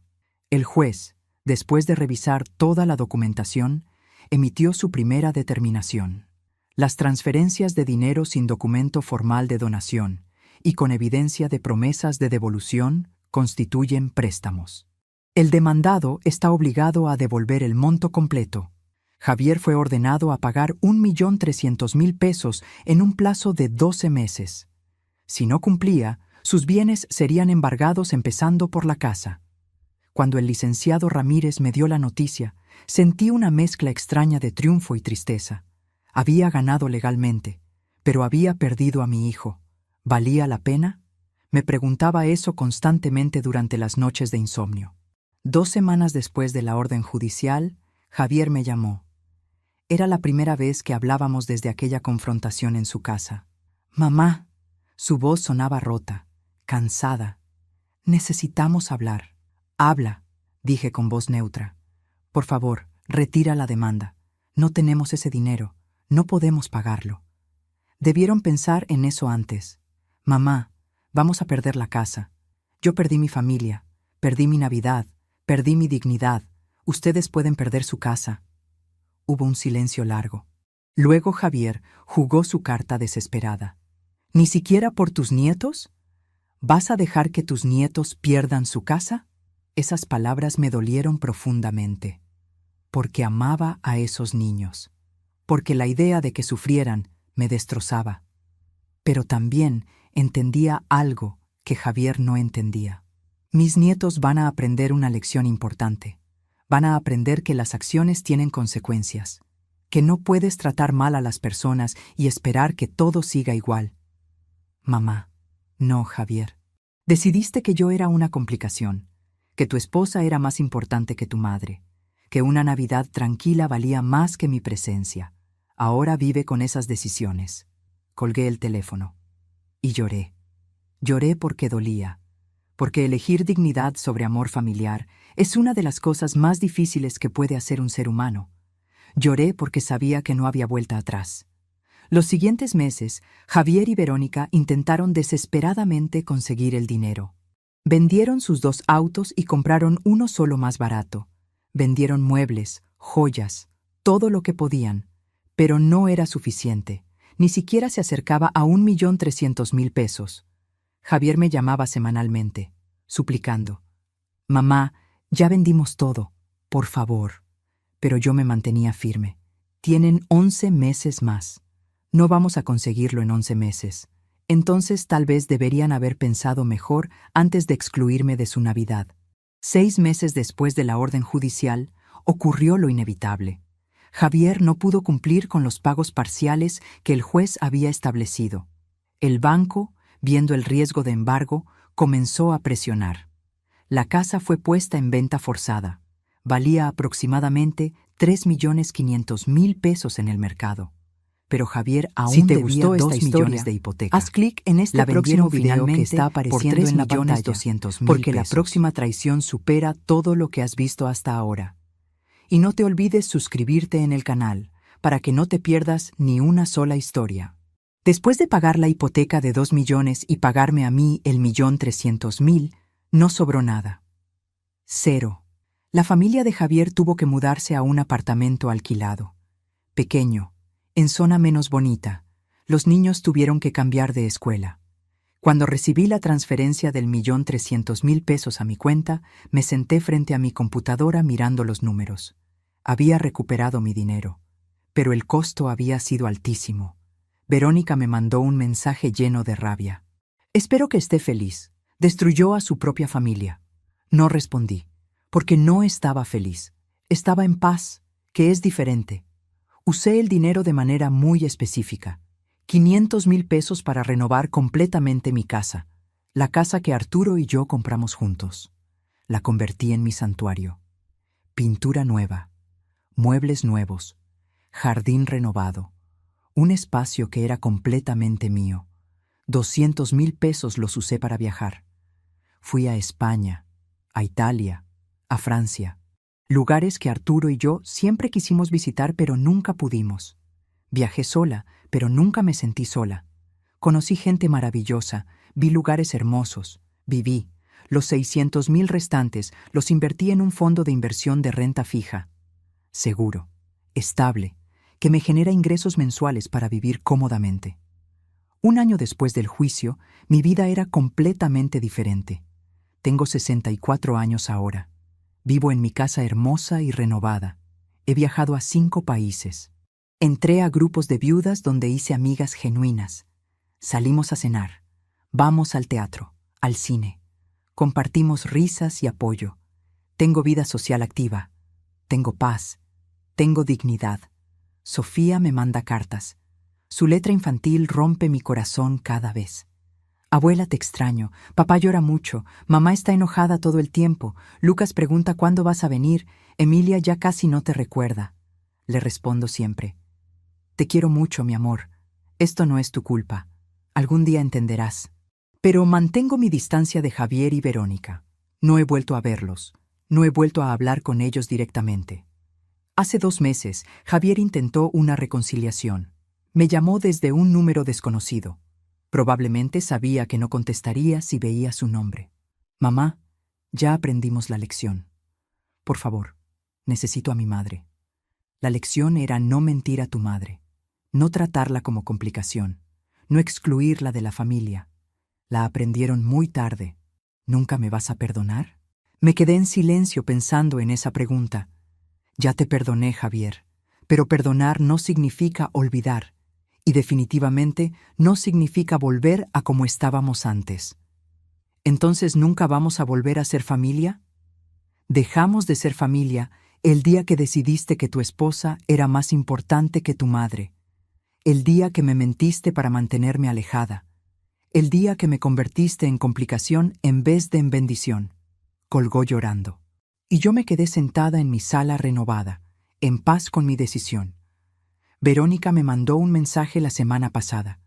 [SPEAKER 1] El juez, después de revisar toda la documentación, emitió su primera determinación. Las transferencias de dinero sin documento formal de donación y con evidencia de promesas de devolución constituyen préstamos. El demandado está obligado a devolver el monto completo. Javier fue ordenado a pagar 1.300.000 pesos en un plazo de 12 meses. Si no cumplía, sus bienes serían embargados empezando por la casa. Cuando el licenciado Ramírez me dio la noticia, sentí una mezcla extraña de triunfo y tristeza. Había ganado legalmente, pero había perdido a mi hijo. ¿Valía la pena? Me preguntaba eso constantemente durante las noches de insomnio. 2 semanas después de la orden judicial, Javier me llamó. Era la primera vez que hablábamos desde aquella confrontación en su casa. «Mamá», su voz sonaba rota, cansada. «Necesitamos hablar». «Habla», dije con voz neutra. «Por favor, retira la demanda. No tenemos ese dinero. No podemos pagarlo». Debieron pensar en eso antes. «Mamá, vamos a perder la casa. Yo perdí mi familia, perdí mi Navidad, perdí mi dignidad. Ustedes pueden perder su casa». Hubo un silencio largo. Luego Javier jugó su carta desesperada. «¿Ni siquiera por tus nietos? ¿Vas a dejar que tus nietos pierdan su casa?» Esas palabras me dolieron profundamente, porque amaba a esos niños, porque la idea de que sufrieran me destrozaba. Pero también entendía algo que Javier no entendía. Mis nietos van a aprender una lección importante. Van a aprender que las acciones tienen consecuencias, que no puedes tratar mal a las personas y esperar que todo siga igual. «Mamá, no, Javier. Decidiste que yo era una complicación, que tu esposa era más importante que tu madre, que una Navidad tranquila valía más que mi presencia. Ahora vive con esas decisiones». Colgué el teléfono. Y lloré. Lloré porque dolía, porque elegir dignidad sobre amor familiar es una de las cosas más difíciles que puede hacer un ser humano. Lloré porque sabía que no había vuelta atrás. Los siguientes meses, Javier y Verónica intentaron desesperadamente conseguir el dinero. Vendieron sus 2 autos y compraron uno solo más barato. Vendieron muebles, joyas, todo lo que podían, pero no era suficiente. Ni siquiera se acercaba a 1.300.000 pesos. Javier me llamaba semanalmente, suplicando. «Mamá, ya vendimos todo, por favor». Pero yo me mantenía firme. «Tienen 11 meses más. No vamos a conseguirlo en 11 meses. Entonces tal vez deberían haber pensado mejor antes de excluirme de su Navidad». 6 meses después de la orden judicial, ocurrió lo inevitable. Javier no pudo cumplir con los pagos parciales que el juez había establecido. El banco, viendo el riesgo de embargo, comenzó a presionar. La casa fue puesta en venta forzada. Valía aproximadamente 3.500.000 pesos en el mercado. Pero Javier aún si te gustó esta historia de hipoteca, haz clic en este próximo video que está apareciendo en la pantalla, porque la próxima traición supera todo lo que has visto hasta ahora. Y no te olvides suscribirte en el canal, para que no te pierdas ni una sola historia. Después de pagar la hipoteca de 2 millones y pagarme a mí el 1.300.000, no sobró nada. Cero. La familia de Javier tuvo que mudarse a un apartamento alquilado. Pequeño, en zona menos bonita. Los niños tuvieron que cambiar de escuela. Cuando recibí la transferencia del 1.300.000 pesos a mi cuenta, me senté frente a mi computadora mirando los números. Había recuperado mi dinero, pero el costo había sido altísimo. Verónica me mandó un mensaje lleno de rabia. Espero que esté feliz. Destruyó a su propia familia. No respondí, porque no estaba feliz. Estaba en paz, que es diferente. Usé el dinero de manera muy específica. 500.000 pesos para renovar completamente mi casa, la casa que Arturo y yo compramos juntos. La convertí en mi santuario. Pintura nueva, muebles nuevos, jardín renovado, un espacio que era completamente mío. 200.000 pesos los usé para viajar. Fui a España, a Italia, a Francia, lugares que Arturo y yo siempre quisimos visitar pero nunca pudimos. Viajé sola, pero nunca me sentí sola. Conocí gente maravillosa, vi lugares hermosos, viví. Los 600.000 restantes los invertí en un fondo de inversión de renta fija. Seguro, estable, que me genera ingresos mensuales para vivir cómodamente. Un año después del juicio, mi vida era completamente diferente. Tengo 64 años ahora. Vivo en mi casa hermosa y renovada. He viajado a 5 países. Entré a grupos de viudas donde hice amigas genuinas. Salimos a cenar. Vamos al teatro, al cine. Compartimos risas y apoyo. Tengo vida social activa. Tengo paz. Tengo dignidad. Sofía me manda cartas. Su letra infantil rompe mi corazón cada vez. Abuela, te extraño. Papá llora mucho. Mamá está enojada todo el tiempo. Lucas pregunta cuándo vas a venir. Emilia ya casi no te recuerda. Le respondo siempre. Te quiero mucho, mi amor. Esto no es tu culpa. Algún día entenderás. Pero mantengo mi distancia de Javier y Verónica. No he vuelto a verlos. No he vuelto a hablar con ellos directamente. Hace 2 meses, Javier intentó una reconciliación. Me llamó desde un número desconocido. Probablemente sabía que no contestaría si veía su nombre. Mamá, ya aprendimos la lección. Por favor, necesito a mi madre. La lección era no mentir a tu madre, no tratarla como complicación, no excluirla de la familia. La aprendieron muy tarde. ¿Nunca me vas a perdonar? Me quedé en silencio pensando en esa pregunta. Ya te perdoné, Javier, pero perdonar no significa olvidar, y definitivamente no significa volver a como estábamos antes. ¿Entonces nunca vamos a volver a ser familia? Dejamos de ser familia el día que decidiste que tu esposa era más importante que tu madre, el día que me mentiste para mantenerme alejada, el día que me convertiste en complicación en vez de en bendición. Colgó llorando. Y yo me quedé sentada en mi sala renovada, en paz con mi decisión. Verónica me mandó un mensaje la semana pasada,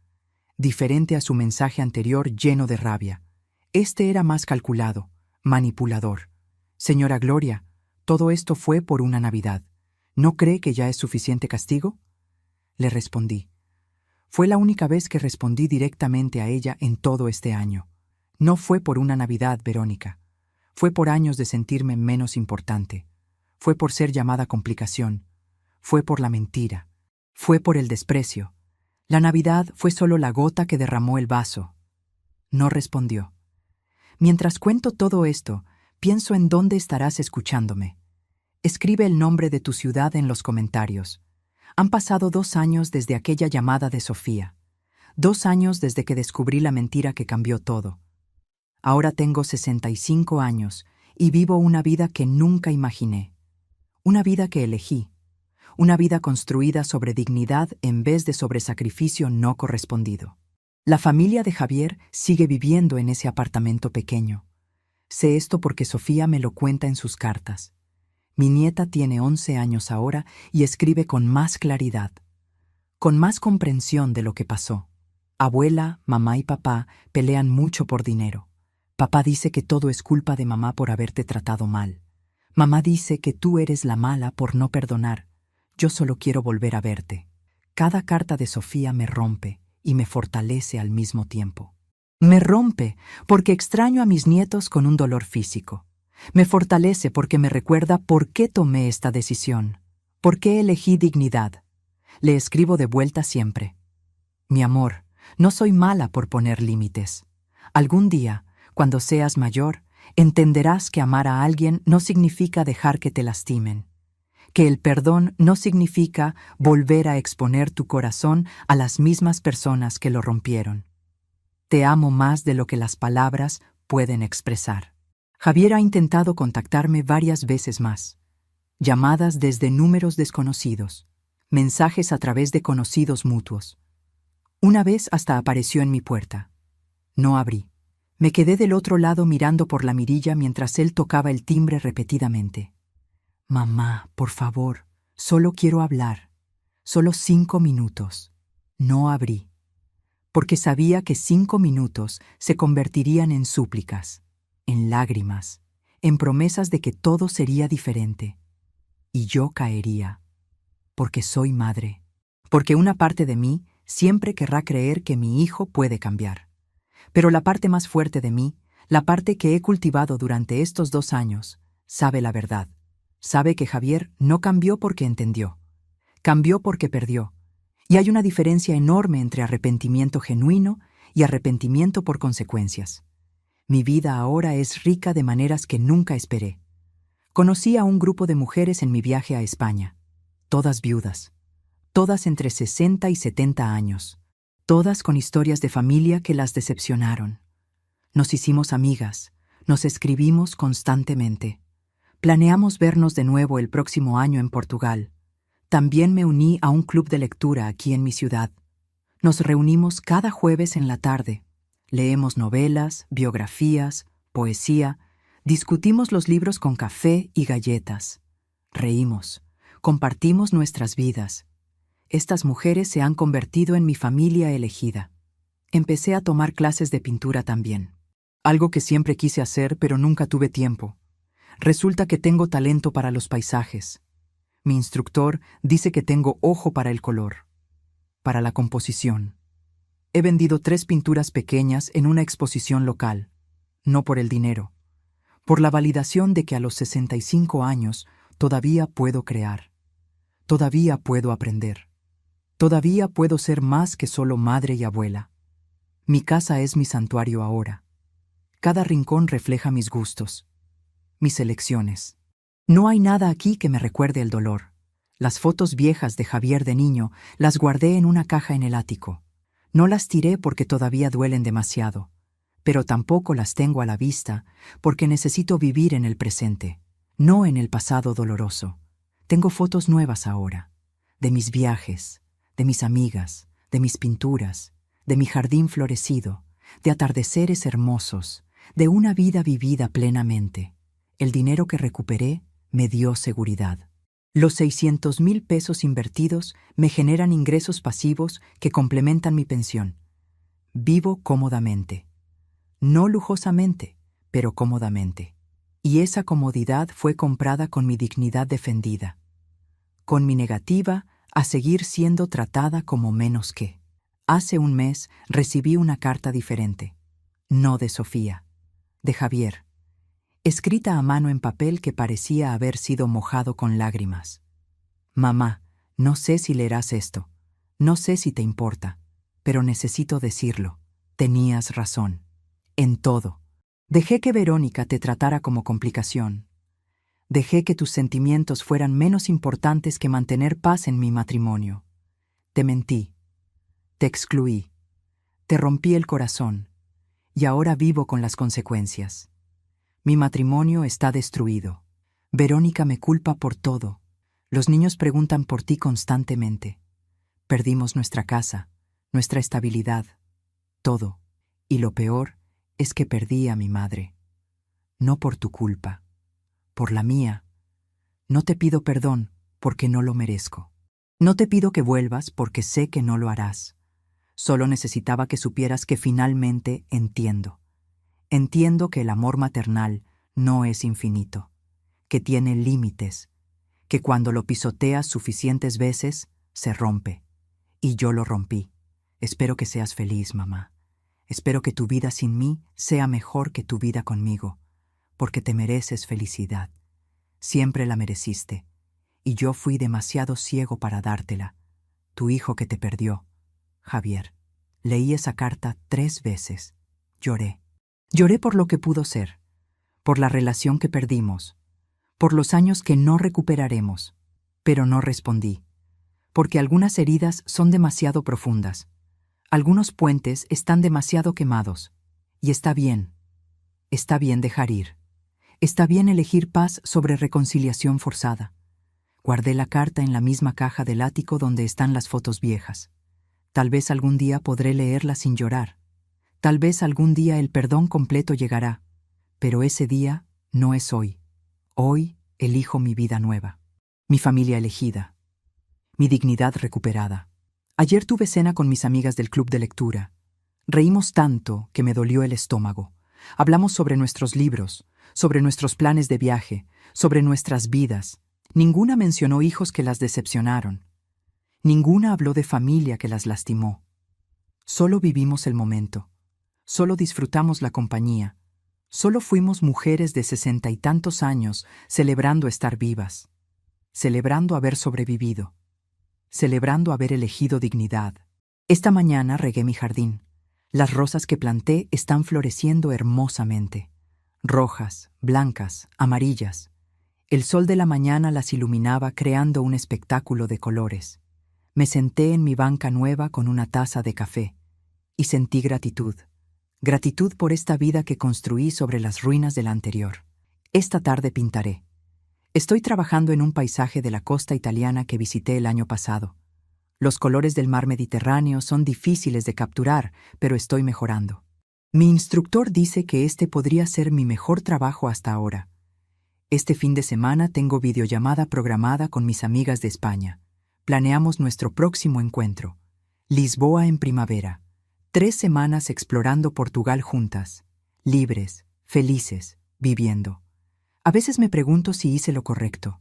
[SPEAKER 1] diferente a su mensaje anterior lleno de rabia. Este era más calculado, manipulador. Señora Gloria, todo esto fue por una Navidad. ¿No cree que ya es suficiente castigo? Le respondí. Fue la única vez que respondí directamente a ella en todo este año. No fue por una Navidad, Verónica. Fue por años de sentirme menos importante. Fue por ser llamada complicación. Fue por la mentira. Fue por el desprecio. La Navidad fue solo la gota que derramó el vaso. No respondió. Mientras cuento todo esto, pienso en dónde estarás escuchándome. Escribe el nombre de tu ciudad en los comentarios. Han pasado 2 años desde aquella llamada de Sofía. 2 años desde que descubrí la mentira que cambió todo. Ahora tengo 65 años y vivo una vida que nunca imaginé. Una vida que elegí. Una vida construida sobre dignidad en vez de sobre sacrificio no correspondido. La familia de Javier sigue viviendo en ese apartamento pequeño. Sé esto porque Sofía me lo cuenta en sus cartas. Mi nieta tiene 11 años ahora y escribe con más claridad. con más comprensión de lo que pasó. Abuela, mamá y papá pelean mucho por dinero. Papá dice que todo es culpa de mamá por haberte tratado mal. Mamá dice que tú eres la mala por no perdonar. Yo solo quiero volver a verte. Cada carta de Sofía me rompe y me fortalece al mismo tiempo. Me rompe porque extraño a mis nietos con un dolor físico. Me fortalece porque me recuerda por qué tomé esta decisión, por qué elegí dignidad. Le escribo de vuelta siempre. Mi amor, no soy mala por poner límites. Algún día, cuando seas mayor, entenderás que amar a alguien no significa dejar que te lastimen, que el perdón no significa volver a exponer tu corazón a las mismas personas que lo rompieron. Te amo más de lo que las palabras pueden expresar. Javier ha intentado contactarme varias veces más. Llamadas desde números desconocidos, mensajes a través de conocidos mutuos. Una vez hasta apareció en mi puerta. No abrí. Me quedé del otro lado mirando por la mirilla mientras él tocaba el timbre repetidamente. Mamá, por favor, solo quiero hablar. Solo 5 minutos. No abrí, porque sabía que 5 minutos se convertirían en súplicas, en lágrimas, en promesas de que todo sería diferente. Y yo caería, porque soy madre, porque una parte de mí siempre querrá creer que mi hijo puede cambiar. Pero la parte más fuerte de mí, la parte que he cultivado durante estos 2 años, sabe la verdad. Sabe que Javier no cambió porque entendió. Cambió porque perdió. Y hay una diferencia enorme entre arrepentimiento genuino y arrepentimiento por consecuencias. Mi vida ahora es rica de maneras que nunca esperé. Conocí a un grupo de mujeres en mi viaje a España. Todas viudas. Todas entre 60 y 70 años. Todas con historias de familia que las decepcionaron. Nos hicimos amigas. Nos escribimos constantemente. Planeamos vernos de nuevo el próximo año en Portugal. También me uní a un club de lectura aquí en mi ciudad. Nos reunimos cada jueves en la tarde. Leemos novelas, biografías, poesía, discutimos los libros con café y galletas. Reímos, compartimos nuestras vidas. Estas mujeres se han convertido en mi familia elegida. Empecé a tomar clases de pintura también. Algo que siempre quise hacer, pero nunca tuve tiempo. Resulta que tengo talento para los paisajes. Mi instructor dice que tengo ojo para el color, para la composición. He vendido 3 pinturas pequeñas en una exposición local, no por el dinero, por la validación de que a los 65 años todavía puedo crear, todavía puedo aprender, todavía puedo ser más que solo madre y abuela. Mi casa es mi santuario ahora. Cada rincón refleja mis gustos, mis elecciones. No hay nada aquí que me recuerde el dolor. Las fotos viejas de Javier de niño las guardé en una caja en el ático. No las tiré porque todavía duelen demasiado, pero tampoco las tengo a la vista porque necesito vivir en el presente, no en el pasado doloroso. Tengo fotos nuevas ahora, de mis viajes, de mis amigas, de mis pinturas, de mi jardín florecido, de atardeceres hermosos, de una vida vivida plenamente. El dinero que recuperé me dio seguridad. Los 600,000 pesos invertidos me generan ingresos pasivos que complementan mi pensión. Vivo cómodamente. No lujosamente, pero cómodamente. Y esa comodidad fue comprada con mi dignidad defendida, con mi negativa a seguir siendo tratada como menos que. Hace un mes recibí una carta diferente. No de Sofía, de Javier. Escrita a mano en papel que parecía haber sido mojado con lágrimas. Mamá, no sé si leerás esto, no sé si te importa, pero necesito decirlo. Tenías razón. En todo. Dejé que Verónica te tratara como complicación. Dejé que tus sentimientos fueran menos importantes que mantener paz en mi matrimonio. Te mentí. Te excluí. Te rompí el corazón. Y ahora vivo con las consecuencias. Mi matrimonio está destruido. Verónica me culpa por todo. Los niños preguntan por ti constantemente. Perdimos nuestra casa, nuestra estabilidad, todo. Y lo peor es que perdí a mi madre. No por tu culpa, por la mía. No te pido perdón porque no lo merezco. No te pido que vuelvas porque sé que no lo harás. Solo necesitaba que supieras que finalmente entiendo. Entiendo que el amor maternal no es infinito, que tiene límites, que cuando lo pisoteas suficientes veces, se rompe. Y yo lo rompí. Espero que seas feliz, mamá. Espero que tu vida sin mí sea mejor que tu vida conmigo, porque te mereces felicidad. Siempre la mereciste, y yo fui demasiado ciego para dártela. Tu hijo que te perdió, Javier. Leí esa carta 3 veces. Lloré. Lloré por lo que pudo ser, por la relación que perdimos, por los años que no recuperaremos. Pero no respondí, porque algunas heridas son demasiado profundas. Algunos puentes están demasiado quemados. Y está bien dejar ir. Está bien elegir paz sobre reconciliación forzada. Guardé la carta en la misma caja del ático donde están las fotos viejas. Tal vez algún día podré leerla sin llorar. Tal vez algún día el perdón completo llegará. Pero ese día no es hoy. Hoy elijo mi vida nueva. Mi familia elegida. Mi dignidad recuperada. Ayer tuve cena con mis amigas del club de lectura. Reímos tanto que me dolió el estómago. Hablamos sobre nuestros libros, sobre nuestros planes de viaje, sobre nuestras vidas. Ninguna mencionó hijos que las decepcionaron. Ninguna habló de familia que las lastimó. Solo vivimos el momento. Solo disfrutamos la compañía. Solo fuimos mujeres de 60 y tantos años celebrando estar vivas. Celebrando haber sobrevivido. Celebrando haber elegido dignidad. Esta mañana regué mi jardín. Las rosas que planté están floreciendo hermosamente. Rojas, blancas, amarillas. El sol de la mañana las iluminaba creando un espectáculo de colores. Me senté en mi banca nueva con una taza de café y sentí gratitud. Gratitud por esta vida que construí sobre las ruinas de la anterior. Esta tarde pintaré. Estoy trabajando en un paisaje de la costa italiana que visité el año pasado. Los colores del mar Mediterráneo son difíciles de capturar, pero estoy mejorando. Mi instructor dice que este podría ser mi mejor trabajo hasta ahora. Este fin de semana tengo videollamada programada con mis amigas de España. Planeamos nuestro próximo encuentro. Lisboa en primavera. 3 semanas explorando Portugal juntas. Libres, felices, viviendo. A veces me pregunto si hice lo correcto.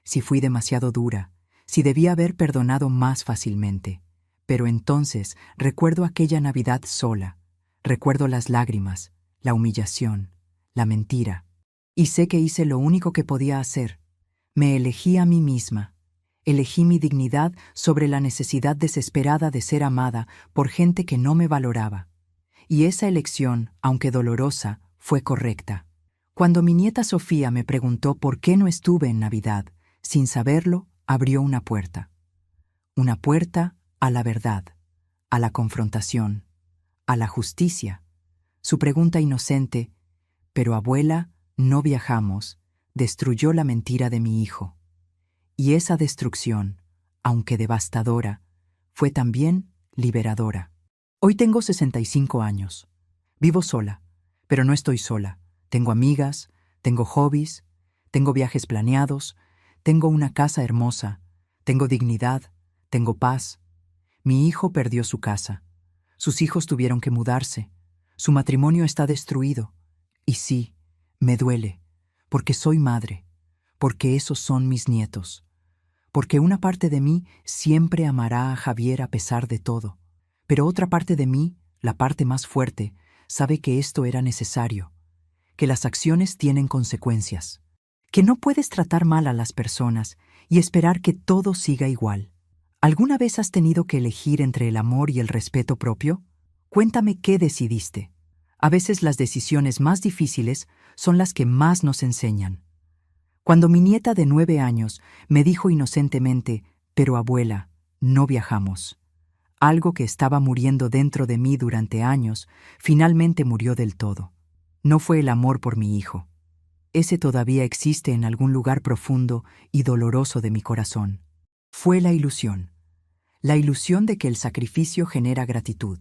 [SPEAKER 1] Si fui demasiado dura. Si debía haber perdonado más fácilmente. Pero entonces recuerdo aquella Navidad sola. Recuerdo las lágrimas, la humillación, la mentira. Y sé que hice lo único que podía hacer. Me elegí a mí misma. Elegí mi dignidad sobre la necesidad desesperada de ser amada por gente que no me valoraba. Y esa elección, aunque dolorosa, fue correcta. Cuando mi nieta Sofía me preguntó por qué no estuve en Navidad, sin saberlo, abrió una puerta. Una puerta a la verdad, a la confrontación, a la justicia. Su pregunta inocente, «Pero abuela, no viajamos», destruyó la mentira de mi hijo. Y esa destrucción, aunque devastadora, fue también liberadora. Hoy tengo 65 años. Vivo sola, pero no estoy sola. Tengo amigas, tengo hobbies, tengo viajes planeados, tengo una casa hermosa, tengo dignidad, tengo paz. Mi hijo perdió su casa. Sus hijos tuvieron que mudarse. Su matrimonio está destruido. Y sí, me duele, porque soy madre, porque esos son mis nietos. Porque una parte de mí siempre amará a Javier a pesar de todo. Pero otra parte de mí, la parte más fuerte, sabe que esto era necesario, que las acciones tienen consecuencias, que no puedes tratar mal a las personas y esperar que todo siga igual. ¿Alguna vez has tenido que elegir entre el amor y el respeto propio? Cuéntame qué decidiste. A veces las decisiones más difíciles son las que más nos enseñan. Cuando mi nieta de 9 años me dijo inocentemente, «Pero abuela, no viajamos», algo que estaba muriendo dentro de mí durante años, finalmente murió del todo. No fue el amor por mi hijo. Ese todavía existe en algún lugar profundo y doloroso de mi corazón. Fue la ilusión de que el sacrificio genera gratitud,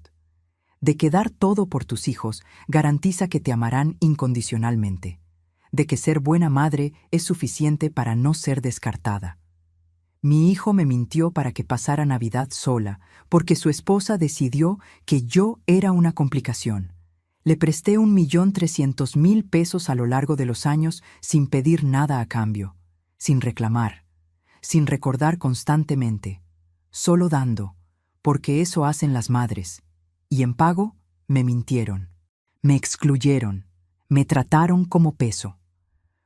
[SPEAKER 1] de que dar todo por tus hijos garantiza que te amarán incondicionalmente, de que ser buena madre es suficiente para no ser descartada. Mi hijo me mintió para que pasara Navidad sola, porque su esposa decidió que yo era una complicación. Le presté 1.300.000 pesos a lo largo de los años sin pedir nada a cambio, sin reclamar, sin recordar constantemente, solo dando, porque eso hacen las madres. Y en pago, me mintieron, me excluyeron, me trataron como peso.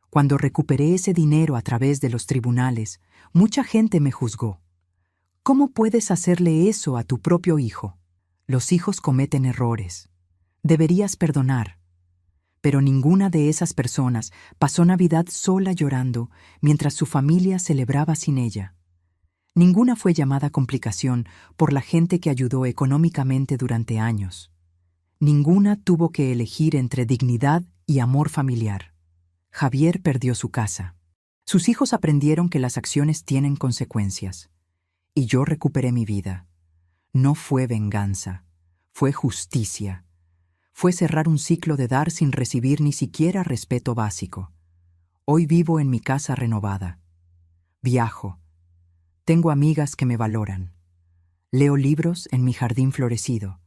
[SPEAKER 1] Cuando recuperé ese dinero a través de los tribunales, mucha gente me juzgó. ¿Cómo puedes hacerle eso a tu propio hijo? Los hijos cometen errores. Deberías perdonar. Pero ninguna de esas personas pasó Navidad sola llorando mientras su familia celebraba sin ella. Ninguna fue llamada complicación por la gente que ayudó económicamente durante años. Ninguna tuvo que elegir entre dignidad y amor familiar. Javier perdió su casa. Sus hijos aprendieron que las acciones tienen consecuencias. Y yo recuperé mi vida. No fue venganza, fue justicia. Fue cerrar un ciclo de dar sin recibir ni siquiera respeto básico. Hoy vivo en mi casa renovada. Viajo. Tengo amigas que me valoran. Leo libros en mi jardín florecido.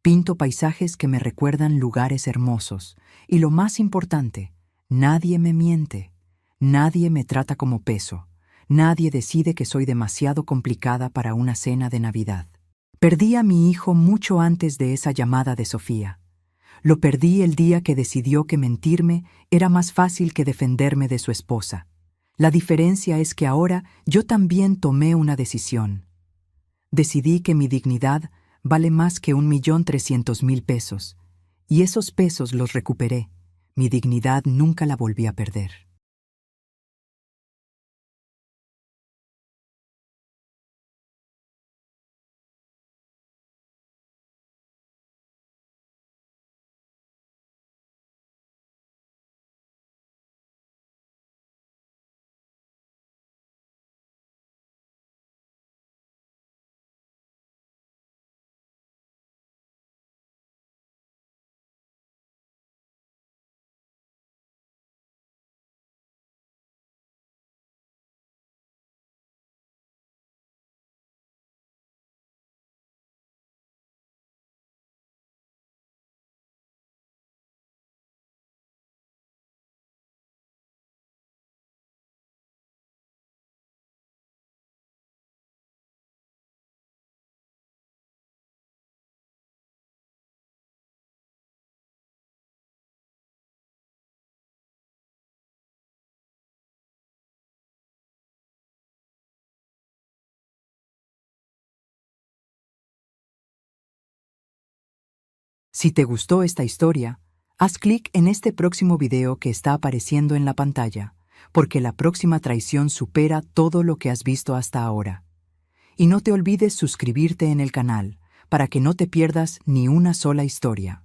[SPEAKER 1] Pinto paisajes que me recuerdan lugares hermosos. Y lo más importante, nadie me miente. Nadie me trata como peso. Nadie decide que soy demasiado complicada para una cena de Navidad. Perdí a mi hijo mucho antes de esa llamada de Sofía. Lo perdí el día que decidió que mentirme era más fácil que defenderme de su esposa. La diferencia es que ahora yo también tomé una decisión. Decidí que mi dignidad vale más que 1.300.000 pesos, y esos pesos los recuperé. Mi dignidad nunca la volví a perder. Si te gustó esta historia, haz clic en este próximo video que está apareciendo en la pantalla, porque la próxima traición supera todo lo que has visto hasta ahora. Y no te olvides suscribirte en el canal, para que no te pierdas ni una sola historia.